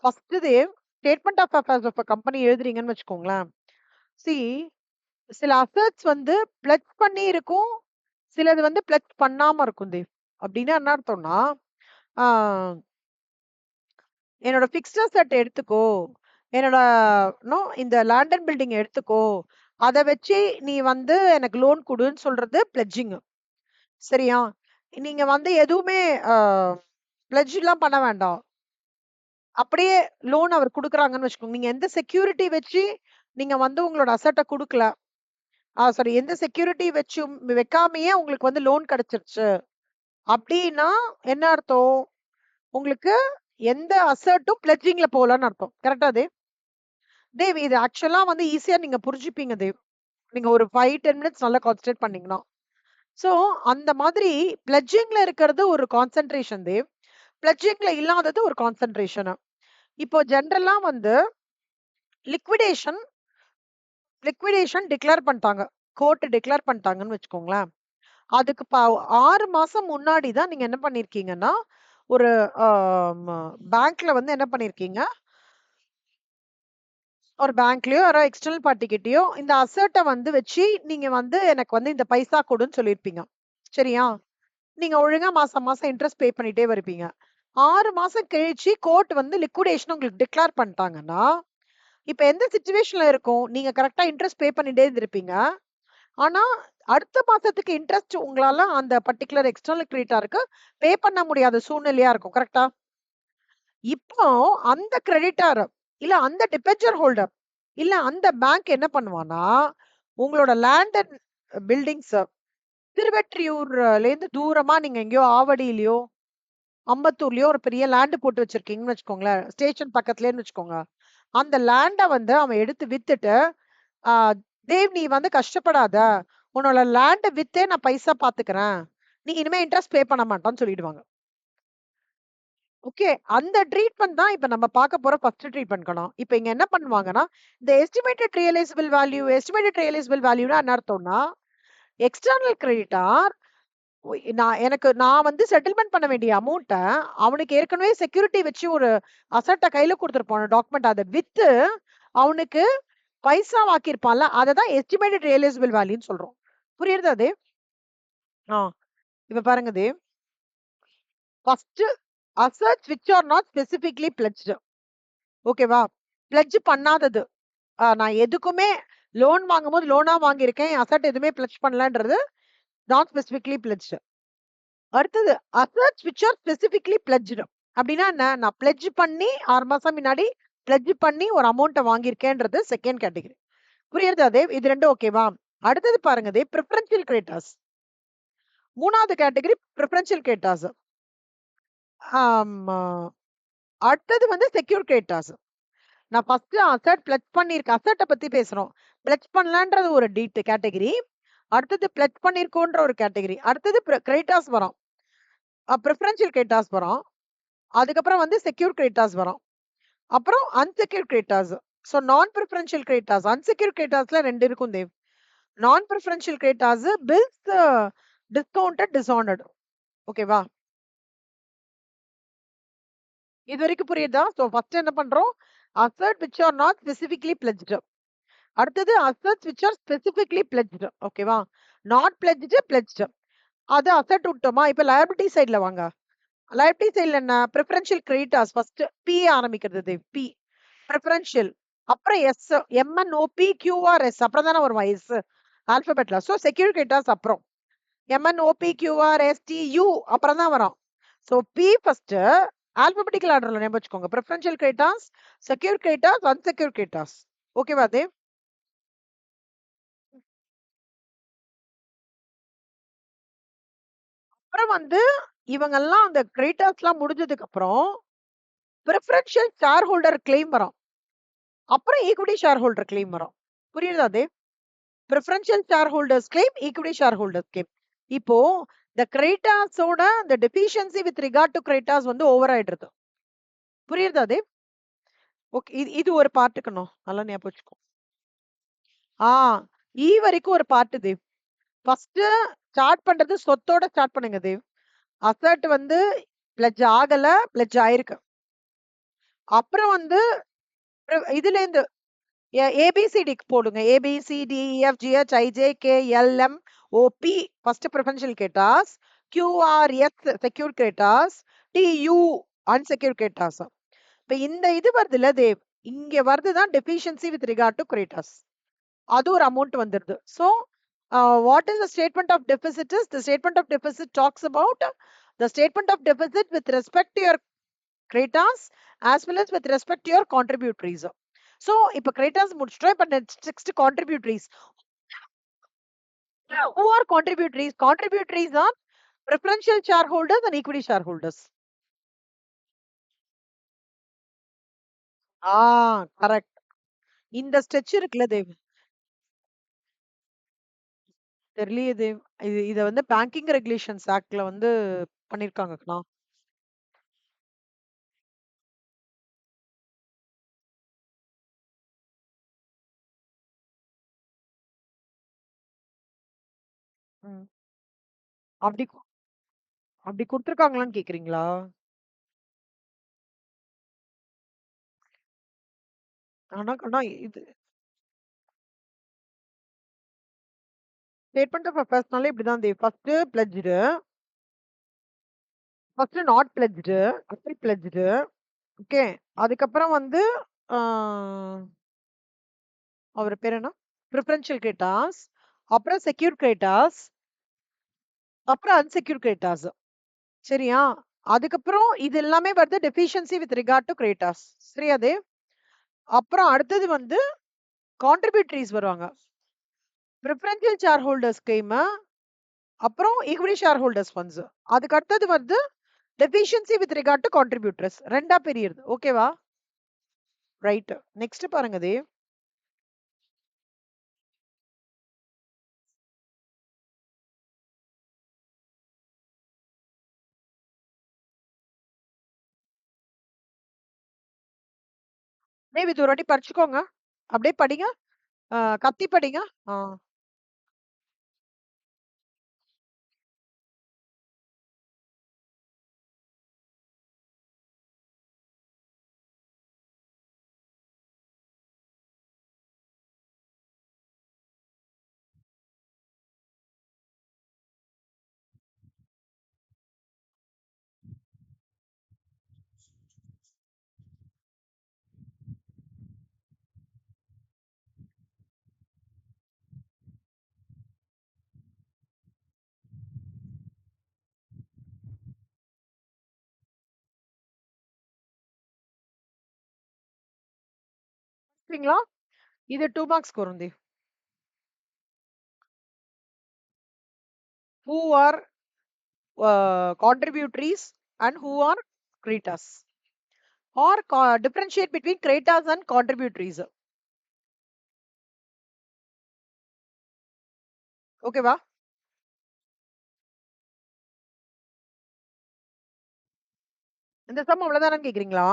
First Dev statement of affairs of a company எழுதுறீங்கன்னு வச்சுக்கோங்களேன். சி சில அசெட்ஸ் வந்து பிளட்ஜ் பண்ணி இருக்கும். சிலது வந்து பிளட்ஜ் பண்ணாம இருக்கும் தேவ். அப்டின்னா என்ன அர்த்தம்னா, ஆ என்னோட பிக்ஸ்ட் அசெட் எடுத்துக்கோ. என்னோட இந்த லேண்ட் அண்ட் பில்டிங் எடுத்துக்கோ. அத வச்சு நீ வந்து எனக்கு லோன் குடுன்னு சொல்றது பிளட்ஜிங். சரியா? நீங்க வந்து எதுவுமே அ பிளட்ஜ்லாம் பண்ண வேண்டாம். அப்படியே லோன் அவர் குடுக்குறாங்கன்னு வச்சுக்கோங்க. நீங்க எந்த செக்யூரிட்டி வச்சு நீங்க வந்து உங்களோட அசெட்ட குடுக்கல. சாரி எந்த செக்யூரிட்டி வச்சும் வைக்காமயே உங்களுக்கு வந்து லோன் கிடைச்சிருச்சு. அப்டின்னா என்ன அர்த்தம்? உங்களுக்கு எந்த அசெட்டும் பிளட்ஜிங்ல போலன்னு அர்த்தம். கரெக்ட்டா தேவ்? தேவ் இது ஆக்சுவலா வந்து ஈஸியா நீங்க புரிஞ்சுப்பீங்க தேவ். நீங்க ஒரு 5, 10 மினிட்ஸ் நல்லா கான்சன்ட்ரேட் பண்ணீங்கன்னா. சோ அந்த மாதிரி பிளட்ஜிங்ல இருக்கிறது ஒரு கான்சன்ட்ரேஷன் தேவ். பிளட்ஜிங்ல இல்லாதது ஒரு கான்சன்ட்ரேஷன். இப்போ ஜெனரலா வந்து லிக்விடேஷன் லிக்விடேஷன் டிக்ளேர் பண்ணிட்டாங்க. கோர்ட் டிக்ளேர் பண்ணிட்டாங்கன்னு வச்சுக்கோங்களேன். அதுக்கு 6 மாசம் முன்னாடி தான் நீங்க என்ன பண்ணியிருக்கீங்கன்னா, ஒரு அ ம பேங்க்ல வந்து என்ன பண்ணியிருக்கீங்க, ஒரு பேங்க்லயோ யாரோ எக்ஸ்டர்னல் பார்ட்டி கிட்டயோ இந்த அசெட்ட வந்து வச்சு நீங்க வந்து எனக்கு வந்து இந்த பைசா குடுன்னு சொல்லியிருப்பீங்க. சரியா? நீங்க ஒழுங்கா மாசம் மாசம் இன்ட்ரெஸ்ட் பே பண்ணிட்டே வருவீங்க. 6 மாசம் கழிச்சு கோர்ட் வந்து லிக்விடேஷன் உங்களுக்கு டிக்ளேர் பண்ணிட்டாங்கன்னா, இப்ப எந்த சிச்சுவேஷன்ல இருக்கும்? நீங்க கரெக்ட்டா இன்ட்ரெஸ்ட் பே பண்ணிட்டே இருந்திருப்பீங்க. ஆனா, அடுத்த மாசத்துக்கு இன்ட்ரெஸ்ட் உங்களால அந்த பர்ட்டிகுலர் எக்ஸ்டர்னல் கிரெடிட்டாருக்கு பே பண்ண முடியாத சூழ்நிலையா இருக்கும். கரெக்ட்டா? இப்போ அந்த கிரெடிட்டார் இல்ல அந்த டிபென்ச்சர் ஹோல்டர். இல்ல அந்த பேங்க் என்ன பண்ணுவான்னா, உங்களோட லேண்ட் அண்ட் பில்டிங்ஸ் திருவெற்றியூர்லேருந்து தூரமா நீங்க எங்கேயோ ஆவடியிலயோ, அம்பத்தூர்லயோ ஒரு பெரிய லேண்ட் போட்டு வச்சிருக்கீங்கன்னு வச்சுக்கோங்களேன். ஸ்டேஷன் பக்கத்துலேன்னு வச்சுக்கோங்க. அந்த லேண்ட வந்து அவன் எடுத்து வித்துட்டு, ஆ "தேவ் நீ வந்து கஷ்டப்படாத. உன்னோட லேண்ட வித்தே நான் பைசா பாத்துக்கிறேன். நீ இனிமே இன்ட்ரெஸ்ட் பே பண்ண மாட்டான்னு" சொல்லிடுவாங்க. ஓகே. அந்த ட்ரீட்மெண்ட் தான் இப்ப நம்ம பார்க்க போற ஃபர்ஸ்ட் ட்ரீட்மெண்ட் கணம். இப்ப இங்க என்ன பண்ணுவாங்கன்னா, இந்த எஸ்டிமேட்டட் ரியலைசபிள் வேல்யூனா என்ன அர்த்தம்னா, எக்ஸ்டர்னல் கிரெடிட்டார் நான் வந்து செட்டில்மென்ட் பண்ண வேண்டிய அமௌண்ட்ட அவனுக்கு ஏற்கனவே செக்யூரிட்டி வச்சு ஒரு அசட்ட கையில குடுத்துருப்பான் டாக்குமெண்ட். அத வித்து அவனுக்கு பைசா வாக்கியிருப்பான்ல, அததான் எஸ்டிமேட்டட் ரியலைசபிள் வேல்யூன்னு சொல்றோம். புரியுறதா அது? ஆ. இப்ப பாருங்க இது. First assets which are not specifically pledged. ஓகேவா? பிளெட்ஜ் பண்ணாதது. நான் எதுக்குமே லோன் வாங்கும்போது லோனா வாங்கியிருக்கேன். அசெட் எதுவுமே பிளெட்ஜ் பண்ணலன்றது நாட் ஸ்பெசிஃபிக்லி பிளெட்ஜ்ட். அடுத்தது assets which are specifically pledged. அப்டின்னா என்ன? நான் பிளெட்ஜ் பண்ணி 6 மாசம் முன்னாடி பிளெட்ஜ் பண்ணி ஒரு அமௌண்ட்ட வாங்கியிருக்கேன்றது செகண்ட் கேட்டகரி. புரியுறதா அது? இது 2 ஓகேவா? அடுத்தது பாருங்க இது பிரிஃபரன்ஷியல் கிரெடிட்டார்ஸ். 3வது கேட்டகரி பிரிஃபரன்ஷியல் கிரெடிட்டார்ஸ். ஆமா. அடுத்தது வந்து செக்யூர் கிரெடிட்டார்ஸ். நான் ஃபர்ஸ்ட் அசெட் பிளெட்ஜ் பண்ணியிருக்கேன். அசெட்ட பத்தி பேசுறோம். பிளெட்ஜ் பண்ணலன்றது ஒரு கேட்டகரி. அடுத்தது பிளெட்ஜ் பண்ணியிருக்கோன்ற ஒரு கேட்டகரி. அடுத்தது கிரெடிட்டார்ஸ் வரும். பிரிஃபரன்ஷியல் கிரெடிட்டார்ஸ் வரும். அதுக்கப்புறம் வந்து செக்யூர் கிரெடிட்டார்ஸ் வரும். அப்புறம் unsecured creditors. So non preferential creditors. Unsecured கிரெடிட்டார்ஸ்ல 2 இருக்கும் Dev. Non preferential creditors bills discounted dishonoured. ஓகேவா? இதுவரைக்கும் புரியுதா? ஸோ ஃபர்ஸ்ட் என்ன பண்றோம்? Asset which are not specifically pledged. அடுத்தது assets which are specifically pledged. ஓகேவா? Not pledged, pledged. அது அசெட் விட்டோமா? இப்ப லயபிலிட்டி சைடுல வாங்க. லயபிலிட்டி சைடுல என்ன? பிரிஃபரன்ஷியல் கிரெடிட்டார்ஸ் ஃபர்ஸ்ட் பி ஆரம்பிக்கிறது தேவ். பி. பிரிஃபரன்ஷியல். அப்புறம் எஸ். எம்என்ஓபி, கியூஆர்எஸ் அப்புறம் தானே வரும் எஸ். ஆல்பபெட்ல. ஸோ செக்யூர் கிரெடிட்டார்ஸ் அப்புறம். எம்என்ஓபி, கியூஆர்எஸ், டியூ அப்புறம் தான் வரும். ஸோ பி ஃபர்ஸ்ட் ஆல்பபெட்டிக்கல் ஆர்டர்ல ஞாபகம் வச்சுக்கோங்க. Preferential creditors, secure creditors, unsecure creditors. ஓகேவா தேவ்? அப்புறம் வந்து இவங்கெல்லாம் அந்த கிரெடிட்டார்ஸ்லாம் முடிஞ்சதுக்கு அப்புறம் பிரிஃபரன்ஷியல் ஷேர் ஹோல்டர் கிளைம் வரும். அப்புறம் ஈக்விட்டி ஷேர் ஹோல்டர் கிளைம் வரும். புரியுதா Dev? Preferential share holders claim, equity share holders claim. இப்போ இந்த கிரெடிட்டார்ஸோட இந்த deficiency with regard to creditors வந்து ஓவர் ஆயிடுது. புரியுதா தேவ்? ஓகே. இது இது ஒரு பார்ட்டுக்கணும். நல்லா ஞாபகம் வச்சுக்கோ. ஆ வரைக்கும் ஒரு பார்ட் தேவ். ஃபர்ஸ்ட் ஸ்டார்ட் பண்றது சொத்தோட ஸ்டார்ட் பண்ணுங்க தேவ். அசெட் வந்து பிளெட்ஜ் ஆகல, பிளெட்ஜ் ஆயிருக்கு. அப்புறம் வந்து இதுலேருந்து ஏபிசிடிக்கு போடுங்க. ABCDEFGH ஐஜே KLM OP first preferential creditors, QRS secure creditors, due unsecure creditors. இப்ப இந்த இது வருதுல்ல தேவ், இங்க வருதுதான் deficiency with regard to creditors. அது ஒரு அமௌண்ட் வந்துருது. So what is the statement of deficit is the statement of deficit talks about the statement of deficit with respect to your creditors as well as with respect to your contributories. So இப்ப கிரெடிட்டார்ஸ் முடிச்சிட்டோம். இப்ப next contributories. Who are contributories? Contributories are preferential shareholders and equity shareholders. ஆ கரெக்ட். இந்த ஸ்ட்ரெச் இருக்குல்ல தேவ். தெரியலையே தேவ். இத வந்து பேங்கிங் ரெகுலேஷன்ஸ் ஆக்ட்ல வந்து பண்ணிருக்காங்கக்கா. ம். அப்படி அப்படி குடுத்துருக்காங்களான்னு கேக்குறீங்களா? ஆனா கண்ணா இது ஸ்டேட்மெண்ட் ஆஃப் அஃபேர்ஸ்னாலே இப்படிதான் Dev. First pledged, first not pledged, அப்புறம் பிளெட்ஜ்டு. ஓகே. அதுக்கப்புறம் வந்து ஆ அவர் பேர் என்ன? பிரிஃபரன்ஷியல் கிரெடிட்டார்ஸ், அப்புறம் செக்யூர் கிரெடிட்டார்ஸ், அப்புறம் அன்செக்யூர் கிரெடிட்டார்ஸ். சரியா? அதுக்கப்புறம் இது எல்லாமே வருது deficiency with regard to creditors. சரியா அது? அப்புறம் அடுத்தது வந்து கான்ட்ரிபியூட்டரிஸ் வருவாங்க. பிரிஃபரன்ஷியல் ஷேர் ஹோல்டர் ஸ்கீம், அப்புறம் ஈக்விட்டி ஷேர் ஹோல்டர்ஸ் ஃபண்ட்ஸ். அதுக்கு அடுத்தது வந்து deficiency with regard to contributors. 2ஆ பிரியுது. ஓகேவா? ரைட். நெக்ஸ்ட் பாருங்க தேவ். தேவ் இது ஒரு வாட்டி படிச்சுக்கோங்க. அப்படியே படிங்க. கத்தி படிங்க. ஆ. சரிங்களா? இது 2 மார்க்ஸ்க்கு வரும் Dev. Who are contributories and who are creators? Or differentiate between creators and contributories. ஓகேவா? இந்த சம் அவ்வளவுதானு கேக்குறீங்களா?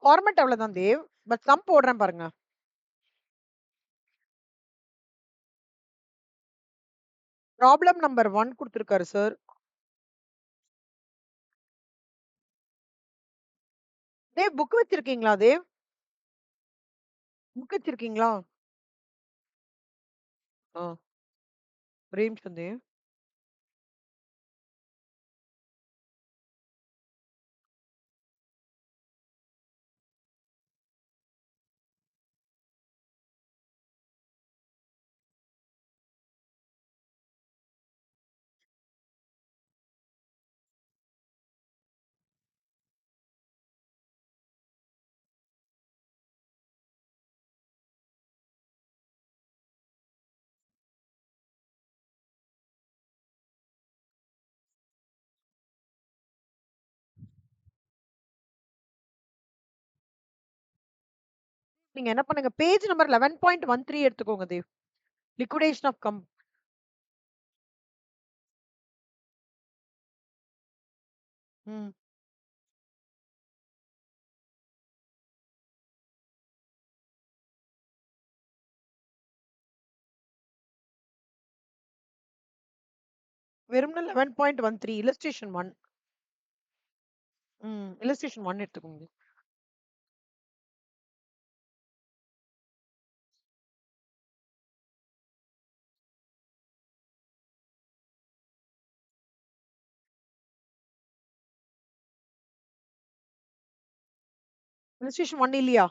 ஃபார்மேட் அவ்வளவுதான் தேவ். பட் சம் போடுறேன் பாருங்க. ப்ராப்ளம் நம்பர் 1 குடுத்திருக்காரு சார். தேவ் புக் வச்சிருக்கீங்களா தேவ்? புக் வச்சிருக்கீங்களா? ஆ. ஒரே நிமிஷம் தேவ். நீங்க என்ன பண்ணுங்க, பேஜ் நம்பர் 11.13 எடுத்துக்கோங்க தேவ். லிக்விடேஷன் ஆஃப் ம். வெறும்ன 11.13 இல்லஸ்ட்ரேஷன் 1. இல்லஸ்ட்ரேஷன் 1 எடுத்துக்கோங்க. இல்லஸ்ட்ரேஷன் 1 இல்லையா?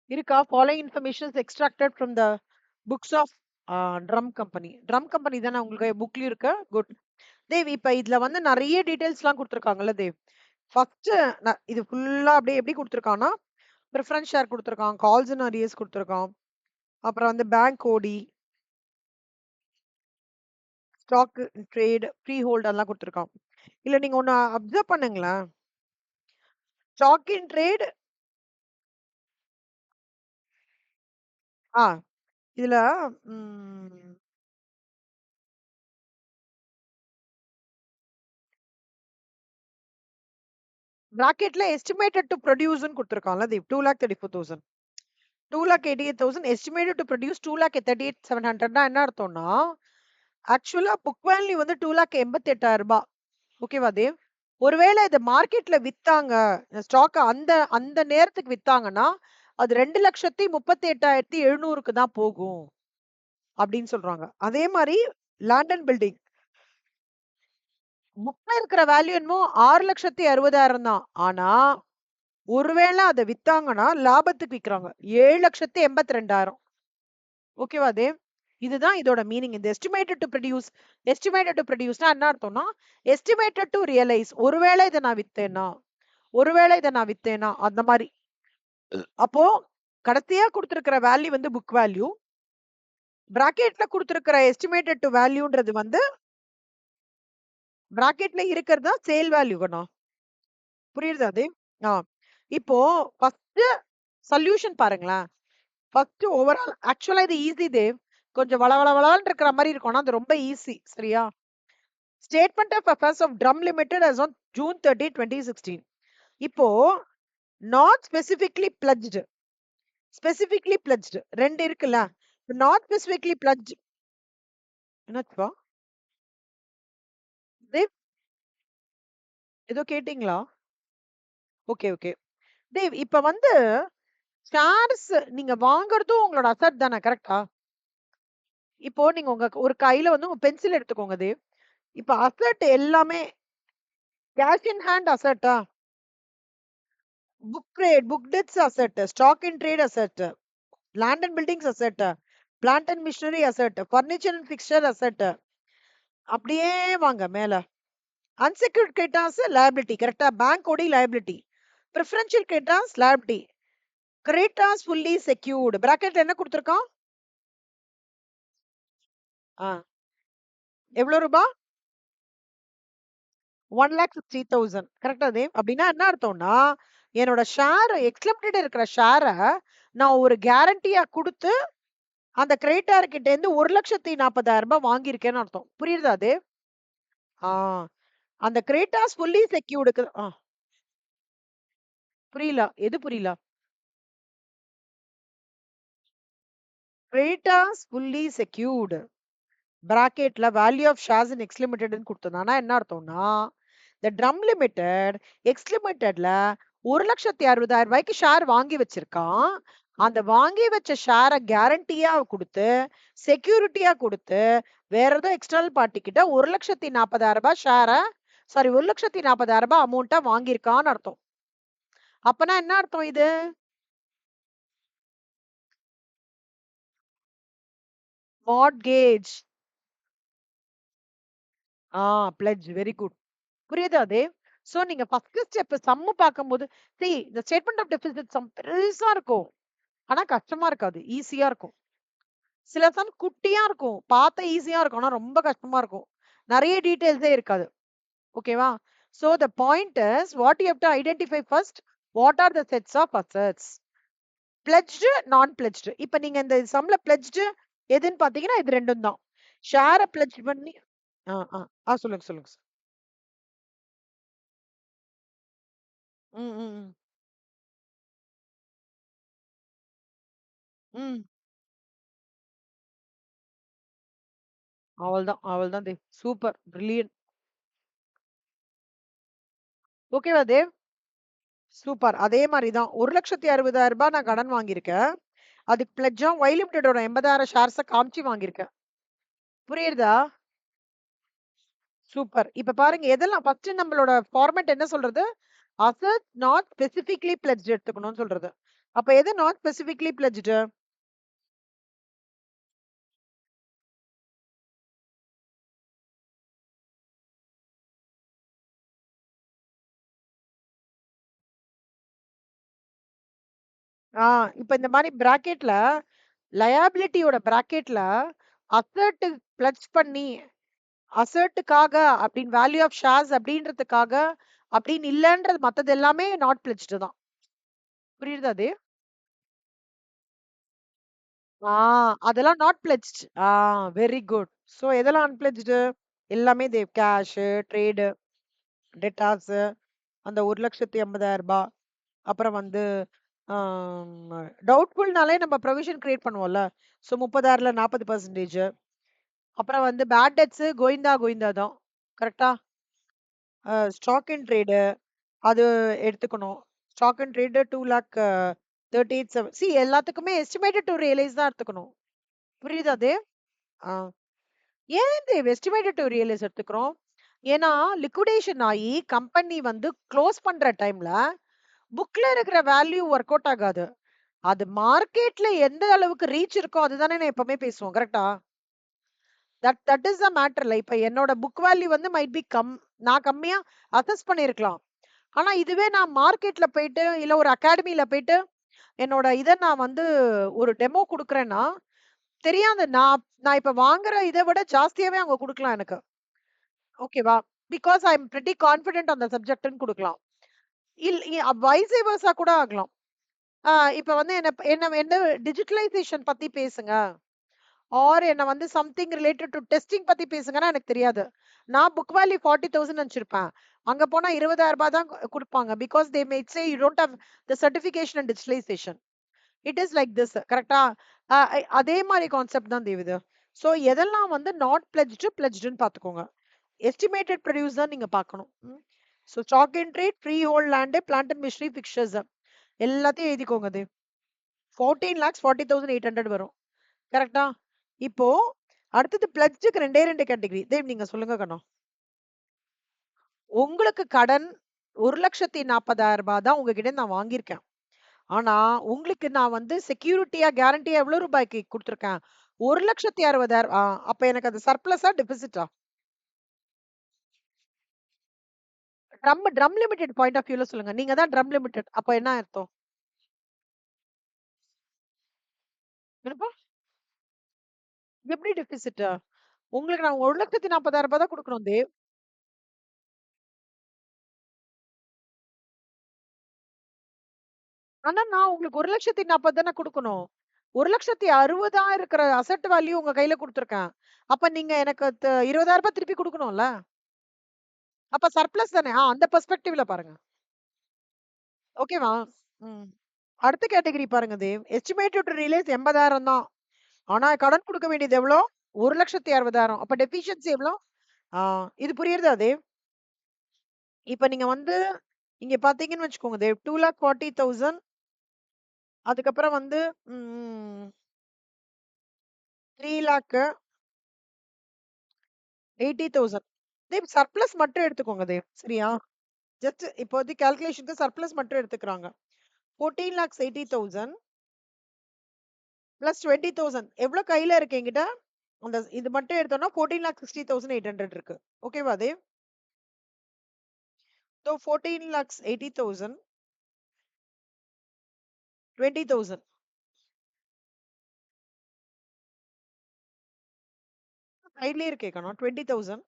இருக்கா? Following informations extracted from the books of drum company. Drum company தானே உங்களுக்கு புக்லயும் இருக்கு. குட். தேவ் இப்ப இதுல வந்து நிறைய டீடைல்ஸ்லாம் குடுத்துருக்காங்கல்ல தேவ். ஃபர்ஸ்ட் இது ஃபுல்லா அப்படியே எப்படி குடுத்துருக்கான்னா, பிரிஃபரன்ஸ் ஷேர் குடுத்துருக்கான், கால்ஸ் அண்ட் அரியர்ஸ் குடுத்துருக்கான். அப்புறம் வந்து பேங்க் ஓடி, ஸ்டாக் ட்ரேட், ஃப்ரீ ஹோல்ட் அதெல்லாம் குடுத்துருக்கான். இல்ல நீங்க ஒண்ணு அப்சர்வ் பண்ணுங்களேன். ஸ்டாக் இன் ட்ரேட் ஆ இதுல ம் பிராக்கெட்ல எஸ்டிமேட்டட் டு ப்ரொடியூஸ்ன்னு குடுத்துருக்கான்ல தேவ். 2,34,000. 2,88,000 எஸ்டிமேட்டட் டு ப்ரொடியூஸ் 2,38,700 என்ன அர்த்தம்னா, ஆக்சுவலா புக் வேல்யூ வந்து 2,88,000. ஓகேவா தேவ்? ஒருவேளை இத மார்க்கெட்ல வித்தாங்க, ஸ்டாக்க அந்த அந்த நேரத்துக்கு வித்தாங்கன்னா, அது 2,38,700க்கு தான் போகும். அப்படின்னு சொல்றாங்க. அதே மாரி லேண்ட் அண்ட் பில்டிங். புக்ல இருக்கிற வேல்யூ என்னமோ 6,60,60,000 தான். ஆனா, ஒருவேளை அத வித்தாங்கன்னா லாபத்துக்கு விக்கிறாங்க. 7,82,000. ஓகேவா தேவ்? இதுதான் இதோட மீனிங். இந்த எஸ்டிமேட்டட் டு ப்ரொடியூஸ்னா என்ன அர்த்தம்னா, எஸ்டிமேட்டட் டு ரியலைஸ். ஒருவேளை இத நான் வித்தேனா அந்த மாதிரி. அப்போ கடைசியா கொடுத்திருக்கிற வேல்யூ வந்து புக் வேல்யூ. பிராக்கெட்ல கொடுத்திருக்கிற எஸ்டிமேட்டட் டு வேல்யூன்றது வந்து பிராக்கெட்ல இருக்கிறது தான் சேல் வேல்யூ கண்ணா. புரியுதா அது? ஆ. இப்போ ஃபர்ஸ்ட் சொல்யூஷன் பாருங்களேன். ஃபர்ஸ்ட் ஓவரால் ஆக்சுவலா இது ஈஸி தேவ். கொஞ்சம் வளவளன்னு இருக்கிற மாதிரி இருக்கும். ஆனா அது ரொம்ப ஈஸி. சரியா? Statement of affairs of Drum Limited as on June 30, 2016. இப்போ not specifically pledged. Specifically pledged. ரெண்டு இருக்குல்ல. Not specifically pledged. என்னப்பா? தேவ் ஏதோ கேட்டீங்களா? Okay, okay. தேவ் இப்ப வந்து ஷேர்ஸ் நீங்க வாங்குறதும் உங்களோட அசெட் தானே, கரெக்ட்டா? இப்போ நீங்க உங்க ஒரு கையில வந்து உங்க பென்சில் எடுத்துக்கோங்க தேவ். இப்ப அசெட் எல்லாமே கேஷ் இன் ஹேண்ட் அசெட்டா? Book debts asset, stock in trade asset, land and buildings asset, plant and machinery asset, furniture and fixture asset. அப்படியே வாங்க மேல. அன்செக்யூர்ட் கிரெடிட்டார்ஸ் லைபிலிட்டி, கரெக்ட்டா? Bank O D liability. Preferential creditors liability. Creditors fully secured. பிராக்கெட்ல என்ன கொடுத்திருக்கான்? ஆ. எவ்வளவு ரூபா? 1,60,000. கரெக்ட்டா தேவ்? அப்படின்னா என்ன அர்த்தம்னா, என்னோட ஷேர் எக்ஸ்லெப்டட் இருக்கிற ஷேர நான் ஒரு கேரண்டியா குடுத்து அந்த கிரெடிட்டார் கிட்ட இருந்து 1,40,40,000 வாங்கியிருக்கேன்னு அர்த்தம். புரியுதா தேவ்? ஆ. அந்த கிரெடிட்டார்ஸ் ஃபுல்லி செக்யூர்டுக்கு புரியல. எது புரியல? Creditors fully secured. பிராக்கெட்ல value of shares in X லிமிடெட்ன்னு குடுத்திருந்தானா என்ன அர்த்தம்னா, இந்த ட்ரம் லிமிடெட் எக்ஸ் லிமிடெட்ல 1,60,60,000 ஷேர் வாங்கி வச்சிருக்கான். அந்த வாங்கி வச்ச ஷேர கேரண்டியா குடுத்து, செக்யூரிட்டியா குடுத்து, வேற ஏதோ எக்ஸ்டர்னல் பார்ட்டி கிட்ட 1,40,40,000 ஷேர சாரி 1,40,40,000 அமௌண்ட்டா வாங்கியிருக்கான்னு அர்த்தம். அப்பனா என்ன அர்த்தம் இது? மார்ட்கேஜ். ஆ பிளெட்ஜ். Very good. புரியுதா தேவ்? சோ நீங்க ஃபர்ஸ்ட் ஸ்டெப் சம்மு பார்க்கும்போது இந்த ஸ்டேட்மெண்ட் ஆஃப் டெபிசிட் சம் பெருசா இருக்கும். ஆனா கஷ்டமா இருக்காது. ஈஸியா இருக்கும். சில சம் குட்டியா இருக்கும். பார்த்தா ஈஸியா இருக்கும். ஆனா ரொம்ப கஷ்டமா இருக்கும். நெறைய டீடைல்ஸே இருக்காது. ஓகேவா? So the point is what you have to identify first what are the sets of assets. Pledged, non pledged. இப்ப நீங்க இந்த சம்ல பிளெட்ஜ்டு எதுன்னு பார்த்தீங்கன்னா இது 2ம் தான். ஷேர பிளெட்ஜ் பண்ணி ஆ, ஆ. சொல்லுங்க, சொல்லுங்க. ம், ம், ம். ம். அவள்தான், அவள்தான் தேவ். சூப்பர். பிரில்லியன்ட். ஓகேவா தேவ்? சூப்பர். அதே மாரி தான். ரூ. 1,60,60,000 நான் கடன் வாங்கியிருக்கேன். அதுக்கு பிளெட்ஜா ஒய் லிமிடெடோட 80,000 ஷேர்ஸ காமிச்சு வாங்கியிருக்கேன். புரியுதா? சூப்பர். இப்ப பாருங்க எதெல்லாம் ஃபர்ஸ்ட் நம்மளோட ஃபார்மேட் என்ன சொல்றது? அசெட் நாட் ஸ்பெசிஃபிக்லி பிளெட்ஜ்ட் எடுத்துக்கணும்னு சொல்றது. அப்ப எது நாட் ஸ்பெசிஃபிக்லி பிளெட்ஜ்டு? ஆ இப்ப இந்த மாரி பிராக்கெட்ல லயபிலிட்டியோட பிராக்கெட்ல அசெட் பிளெட்ஜ் பண்ணி அசர்ட்டுக்காக அப்படின்னு வேல்யூ ஆஃப் ஷேர்ஸ் அப்படின்றதுக்காக அப்படின்னு இல்லன்றது மத்தது எல்லாமே நாட் பிளெட்ஜ்டு தான். புரியுதா அது? ஆ அதெல்லாம் not pledged. Very good. So எதெல்லாம் அன்பிளெட்ஜ்டு? எல்லாமே கேஷ், ட்ரேடு, டெட்டார்ஸ் அந்த 1,80,000 அப்புறம் வந்து டவுட்ஃபுல்னாலே நம்ம ப்ரொவிஷன் கிரியேட் பண்ணுவோம்ல. சோ 36ல 40%. அப்புறம் வந்து பேட் டெட்ஸ் கோயிந்தா கோயிந்தா தான். கரெக்ட்டா? ஸ்டாக் இன் ட்ரேடு அது எடுத்துக்கணும். ஸ்டாக் அண்ட் ட்ரேட் 2,38,7 எல்லாத்துக்குமே எஸ்டிமேட்டட் டூ ரியலைஸ் தான் எடுத்துக்கணும். புரியுதா அது? ஆ. ஏன் இந்த எஸ்டிமேட்டட் டூ ரியலைஸ் எடுத்துக்கிறோம்? ஏன்னா லிக்விடேஷன் ஆயி கம்பெனி வந்து க்ளோஸ் பண்ற டைம்ல புக்ல இருக்கிற வேல்யூ ஒர்க் அவுட் ஆகாது. அது மார்க்கெட்ல எந்த அளவுக்கு ரீச் இருக்கோ அதுதானே நான் எப்பவுமே பேசுவோம். கரெக்ட்டா? தட் இஸ் த மேட்டர்ல. இப்ப என்னோட புக் வேல்யூ வந்து மைட் பி நான் கம்மியா அசஸ் பண்ணியிருக்கலாம். ஆனா இதுவே நான் மார்க்கெட்ல போயிட்டு, இல்ல ஒரு அகாடமில போயிட்டு, என்னோட இத நான் வந்து ஒரு டெமோ குடுக்குறேன்னா, தெரியாது. நான் இப்ப வாங்குற இத விட ஜாஸ்தியாவே அவங்க குடுக்கலாம் எனக்கு. ஓகேவா? Because I am pretty confident on the சப்ஜெக்ட்ன்னு குடுக்கலாம். இல் இ வைஸ் வெர்சா கூட ஆகலாம். ஆ இப்ப வந்து என்ன என்ன என்ன டிஜிட்டலைசேஷன் பத்தி பேசுங்க. என்ன வந்து சம்திங் ரிலேட்டட் டூ டெஸ்டிங் பத்தி பேசுங்கன்னா எனக்கு தெரியாது. நான் புக் வேல்யூ 40,000 நெனச்சிருப்பேன். அங்க போனா ரூ. 20,000 தான் குடுப்பாங்க. Because they might say you don't have the certification and digitalisation. It is like this கரெக்ட்டா? அதே மாரி கான்செப்ட் தான் தேவ் இது. சோ எதெல்லாம் வந்து நாட் பிளெட்ஜ்டு, பிளெட்ஜ்டுன்னு பாத்துக்கோங்க. எஸ்டிமேட்டட் ப்ரொடியூஸ் தான் நீங்க பார்க்கணும். So stock in trade, free hold land, plant and machinery fixtures எல்லாத்தையும் எழுதிக்கோங்க தேவ். 14,40,800 வரும். கரெக்ட்டா? இப்போ அடுத்தது பிளட்ஜுக்கு 2 கேட்டகரி. தேவ் நீங்க சொல்லுங்க கண்ணா. உங்களுக்கு கடன் ரூ. 1,40,000 தான் உங்ககிட்ட நான் வாங்கியிருக்கேன். ஆனா, உங்களுக்கு நான் வந்து செக்யூரிட்டியா, கேரண்டியா எவ்வளவு ரூபாய்க்கு குடுத்துருக்கேன்? 1,60,000 அப்ப எனக்கு அது சர்ப்ளஸா? டெபிசிட்டா? ட்ரம் லிமிடெட் பாயிண்ட் ஆஃப் வியூல சொல்லுங்க. நீங்க தான் ட்ரம் லிமிடெட். அப்ப என்ன அர்த்தம்? என்னப்பா? எப்படி டெபிசிட்? உங்களுக்கு நான் ரூ. 1,40,000 தான் குடுக்கணும் தேவ். ஆனா நான் உங்களுக்கு 1,40,040 தானே குடுக்கணும். 1,60,60,000 இருக்கிற அசெட் வேல்யூ உங்க கையில குடுத்துருக்கேன். அப்ப நீங்க எனக்கு ரூ. 20,000 திருப்பி குடுக்கணும்ல? அப்ப சர்ப்ளஸ் தானே? அந்த பெர்ஸ்பெக்டிவ்ல பாருங்க. ஓகேவா? ம். அடுத்த கேட்டகரி பாருங்க தேவ். எஸ்டிமேட்டட் டு ரியலைஸ் 80,000 தான். ஆனா கடன் குடுக்க வேண்டியது எவ்வளோ? 1,60,60,000 அப்ப டெஃபிஷியன்சி எவ்வளோ? ஆ இது புரியுறதா தேவ்? இப்ப நீங்க வந்து இங்க பார்த்தீங்கன்னு வச்சுக்கோங்க தேவ். 2,40,000 அதுக்கப்புறம் வந்து ம் 3,80,000 தேவ் சர்ப்ளஸ் மட்டும் எடுத்துக்கோங்க தேவ். சரியா? ஜஸ்ட் இப்போதைக்கு கால்குலேஷன்க்கு சர்ப்ளஸ் மட்டும் எடுத்துக்கிறாங்க. 14,80,000 பிளஸ் 20,000 எவ்வளோ கையில இருக்கு என்கிட்ட? அந்த இது மட்டும் எடுத்தோம்னா 14,60,800 இருக்கு. ஓகேவா தேவ்? ஸோ 14,80,000 20,000 சைட்லயே இருக்கே கண்ணா. 20,000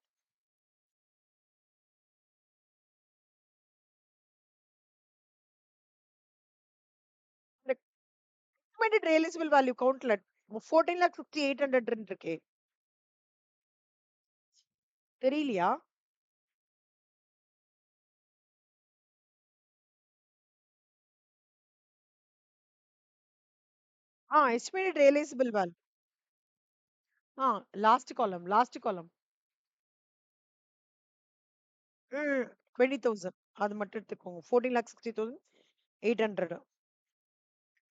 ரெக்கமெண்டட் ரியலைசபிள் வேல்யூ கவுண்ட்ல 14,58,000 இருக்கே. தெரியலையா? Estimated realisable value. Last column, last column. ம். 20,000 அது மட்டும் எடுத்துக்கோங்க. 14,60,800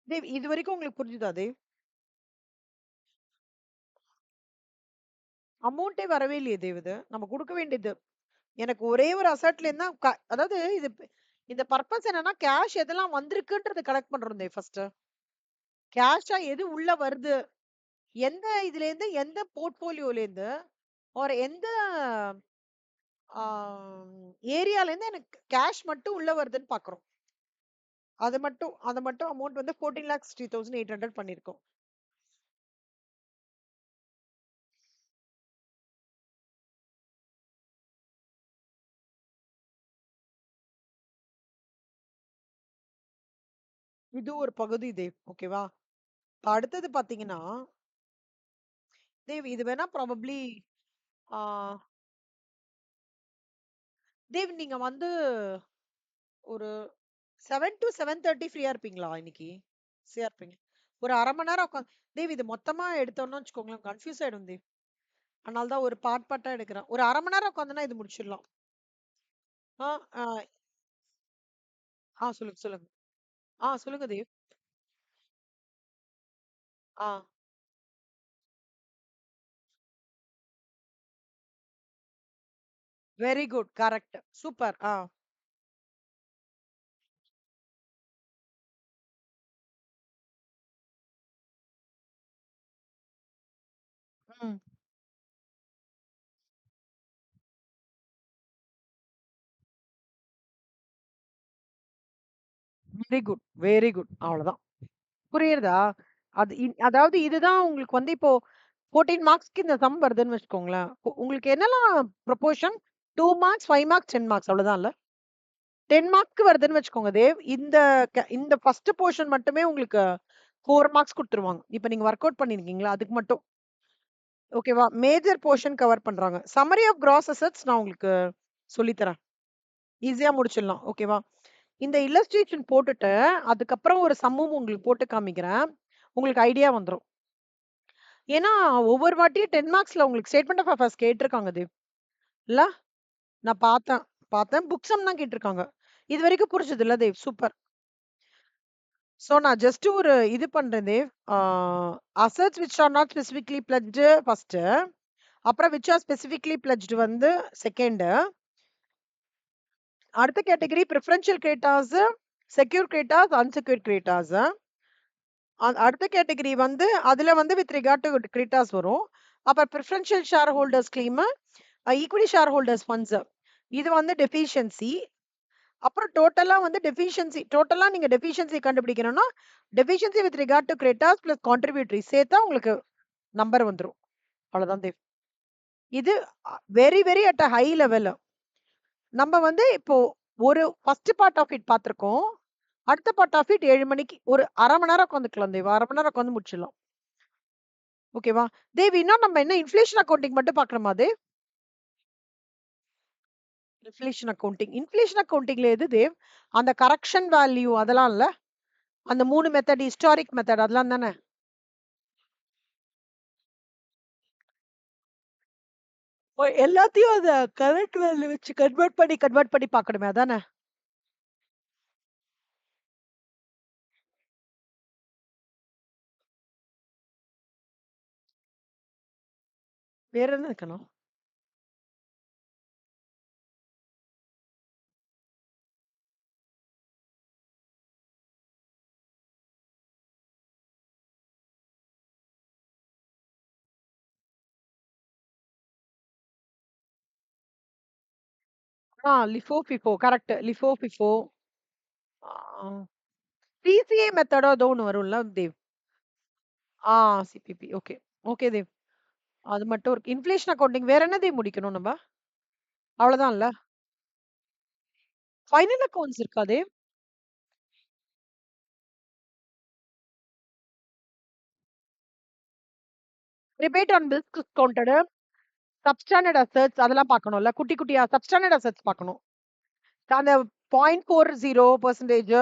தேவ் இதுவரைக்கும் உங்களுக்கு புரிஞ்சுதா தேவ்? அமௌண்டே வரவே இல்லையே தேவ் இது. நம்ம குடுக்க வேண்டியது. எனக்கு ஒரே ஒரு அசெட்ல இருந்தா அதாவது இந்த பர்ப்பஸ் என்னன்னா, கேஷ் எதெல்லாம் வந்திருக்குன்றது கலெக்ட் பண்றோம் தேவ் ஃபர்ஸ்ட்டு. கேஷா எது உள்ள வருது? எந்த இதுலேருந்து, எந்த போர்ட்ஃபோலியோலேருந்து, எந்த ஆ ஏரியாலேருந்து எனக்கு கேஷ் மட்டும் உள்ள வருதுன்னு பார்க்குறோம். அத மட்டும் அமௌண்ட் வந்து 14,60,800 பண்ணியிருக்கோம். இது ஒரு பகுதி தேவ். ஓகேவா? இப்ப அடுத்தது பார்த்தீங்கன்னா, தேவ் இது வேணா ப்ராபப்ளி ஆ தேவ் நீங்க வந்து ஒரு 7 டூ 7:30 ஃப்ரீயா இருப்பீங்களா இன்னைக்கு? ஃப்ரீயா இருப்பீங்க. ஒரு 1/2 மணி நேரம் தேவ் இது மொத்தமா எடுத்தோம்னு வச்சுக்கோங்களேன், கன்ஃப்யூஸ் ஆயிடும் தேவ். அதனால தான் ஒரு பார்ட்டா எடுக்கிறேன். ஒரு 1/2 மணி நேரம் உட்காந்தோம்னா இது முடிச்சிடலாம். ஆ, ஆ, சொல்லுங்க, சொல்லுங்க. சொல்லுங்க தேவ். ஆ, வெரி குட். கரெக்ட். சூப்பர். ம். Very good, very good. அவ்வளதான். புரியுறதா? அதாவது இதுதான் உங்களுக்கு வந்து இப்போ 14 மார்க்ஸ்க்கு இந்த சம் வருதுன்னு வச்சுக்கோங்களேன். உங்களுக்கு என்னலாம் ப்ரொபோர்ஷன்? 2 மார்க்ஸ், 5 மார்க்ஸ், 10 மார்க்ஸ் அவ்வளோதான்ல? 10 மார்க்ஸ்க்கு வருதுன்னு வச்சுக்கோங்க தேவ். இந்த ஃபர்ஸ்ட் போர்ஷன் மட்டுமே உங்களுக்கு 4 மார்க்ஸ் குடுத்துருவாங்க. இப்ப நீங்க வொர்க் அவுட் பண்ணியிருக்கீங்களா? அதுக்கு மட்டும். ஓகேவா? மேஜர் போர்ஷன் கவர் பண்றாங்க. சம்மரி ஆஃப் கிராஸ் அசெட்ஸ் நான் உங்களுக்கு சொல்லி தரேன். ஈஸியா முடிச்சிடலாம். ஓகேவா? இந்த இல்லஸ்ட்ரேஷன் போட்டுட்டு, அதுக்கப்புறம் ஒரு சம்மும் உங்களுக்கு போட்டு காமிக்கிறேன். உங்களுக்கு ஐடியா வந்துரும். ஏன்னா, ஒவ்வொரு வாட்டியும் 10 மார்க்ஸ்ல உங்களுக்கு ஸ்டேட்மெண்ட் ஆஃப் அஃபேர்ஸ் கேட்டிருக்காங்க தேவ். இல்ல? நான் பார்த்தேன். பார்த்தேன். புக் சம் தான் கேட்டிருக்காங்க. இதுவரைக்கும் புரிஞ்சதுல்ல தேவ்? சூப்பர். சோ நான் ஜஸ்ட் ஒரு இது பண்றேன் Dev. Assets which are not specifically pledged first. அப்புறம் விச் ஆர் ஸ்பெசிஃபிக்லி பிளெட்ஜ்டு வந்து செகண்டு. அடுத்த category preferential creditors, secure creditors, unsecured creditors. அடுத்த கேட்டகரி வந்து அதுல வந்து வித் ரிகார்ட் டு கிரெடிட்டார்ஸ் வரும். அப்புறம் preferential share holders scheme, equity share holders funds. இது வந்து டெஃபிஷியன்சி. அப்புறம் டோட்டலா நீங்க டெஃபிஷியன்சி கண்டுபிடிக்கணும்னா, deficiency with regard to creditors plus contributory சேர்த்தா உங்களுக்கு நம்பர் வந்துரும். அவ்வளவுதான் தேவ். இது very very at a high level. நம்ம வந்து இப்போ ஒரு ஃபர்ஸ்ட் பார்ட் ஆஃப் இட் பார்த்திருக்கோம். அடுத்த பார்ட் ஆஃப் இட் 7 மணிக்கு ஒரு 1/2 மணி நேரம் உட்காந்துக்கலாம் தேவ். 1/2 மணி நேரம் உட்காந்து முடிச்சிடலாம். ஓகேவா? தேவ் இன்னும் நம்ம என்ன இன்ஃப்ளேஷன் அக்கவுண்டிங் மட்டும் பார்க்கணுமா தேவ்? இன்ஃப்ளேஷன் அக்கவுண்டிங்ல எது தேவ்? அந்த கரெக்ஷன் வேல்யூ அதெல்லாம் இல்ல? அந்த 3 மெத்தட் ஹிஸ்டாரிக் மெத்தட் அதெல்லாம் தானே? எல்லாத்தையும் அத கரண்ட் வேல்யூ வச்சு கன்வெர்ட் பண்ணி பார்க்கணுமே அதானே? வேற என்ன இருக்கணும்? லிஃபோ, ஃபிஃபோ கரெக்ட். லிஃபோ, ஃபிஃபோ. ஆ பிசிஏ மெத்தடோ ஏதோ ஒண்ணு வரும்ல தேவ்? ஆ சிபிபி. ஓகே. ஓகே தேவ். அது மட்டும் இருக்கு. இன்ஃப்ளேஷன் அக்கவுண்டிங் வேற என்ன தேவ் முடிக்கணும் நம்ப? அவ்வளவுதான்ல? ஃபைனல் அக்கவுண்ட்ஸ் இருக்கா Dev? Rebate on bills counted, substandard assets அதெல்லாம் பார்க்கணும்ல. குட்டி குட்டியா சப்ஸ்டாண்டர்ட் அசெட்ஸ் பார்க்கணும். அந்த 0.40%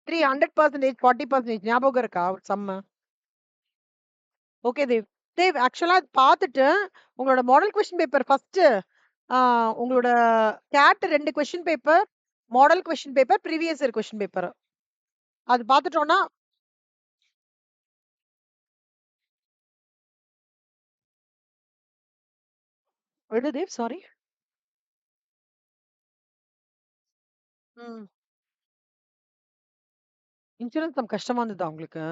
300% 40% ஞாபகம் இருக்கா சம்மு? ஓகே தேவ். தேவ் ஆக்சுவலா அது பார்த்துட்டு, உங்களோட மாடல் கொஸ்டின் பேப்பர் ஃபர்ஸ்ட்டு ஆ உங்களோட GATE 2 question paper, model question paper, previous year question paper. அது பார்த்துட்டோம்னா எது தேவ்? சாரி. ம். இன்சூரன்ஸ் சம் கஷ்டமா இருந்ததா உங்களுக்கு?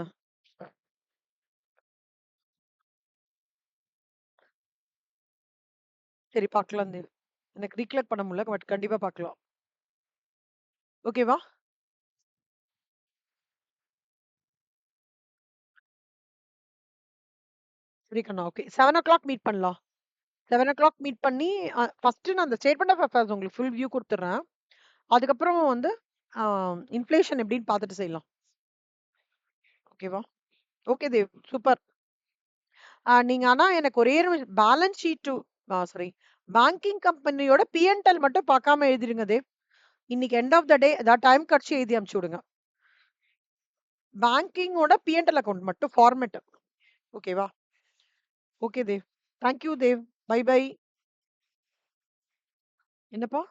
சரி பார்க்கலாம் தேவ். எனக்கு ரீகலெக்ட் பண்ண முடியல. பட் கண்டிப்பா பார்க்கலாம். ஓகேவா? சரி கண்ணா. ஓகே. 7:00 மீட் பண்ணலாம். 7:00 மீட் பண்ணி ஃபர்ஸ்ட்டு நான் அந்த ஸ்டேட்மெண்ட் ஆஃப் அஃபேர்ஸ் உங்களுக்கு ஃபுல் வியூ குடுத்துடுறேன். அதுக்கப்புறம் வந்து ஆ இன்ஃப்ளேஷன் எப்படின்னு பார்த்துட்டு செய்யலாம். ஓகேவா? ஓகே தேவ். சூப்பர். நீங்க ஆனா எனக்கு ஒரே ஒரு பேலன்ஸ் ஷீட் சாரி பேங்கிங் கம்பெனியோட P&L மட்டும் பார்க்காம எழுதிருங்க தேவ். இன்னைக்கு எண்ட் ஆஃப் த டே ஏதாவது டைம் கழிச்சு எழுதி அனுப்பிச்சு விடுங்க. பேங்கிங்கோட P&L அக்கவுண்ட் மட்டும் ஃபார்மேட். ஓகேவா? Okay Dev. Thank you Dev. Bye bye. என்னப்பா?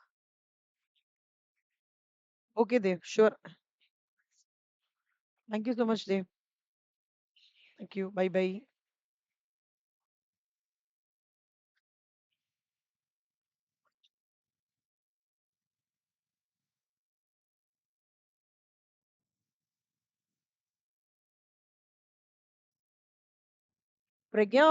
Okay Dev. Sure. Thank you so much Dev. Thank you. Bye bye. Pragya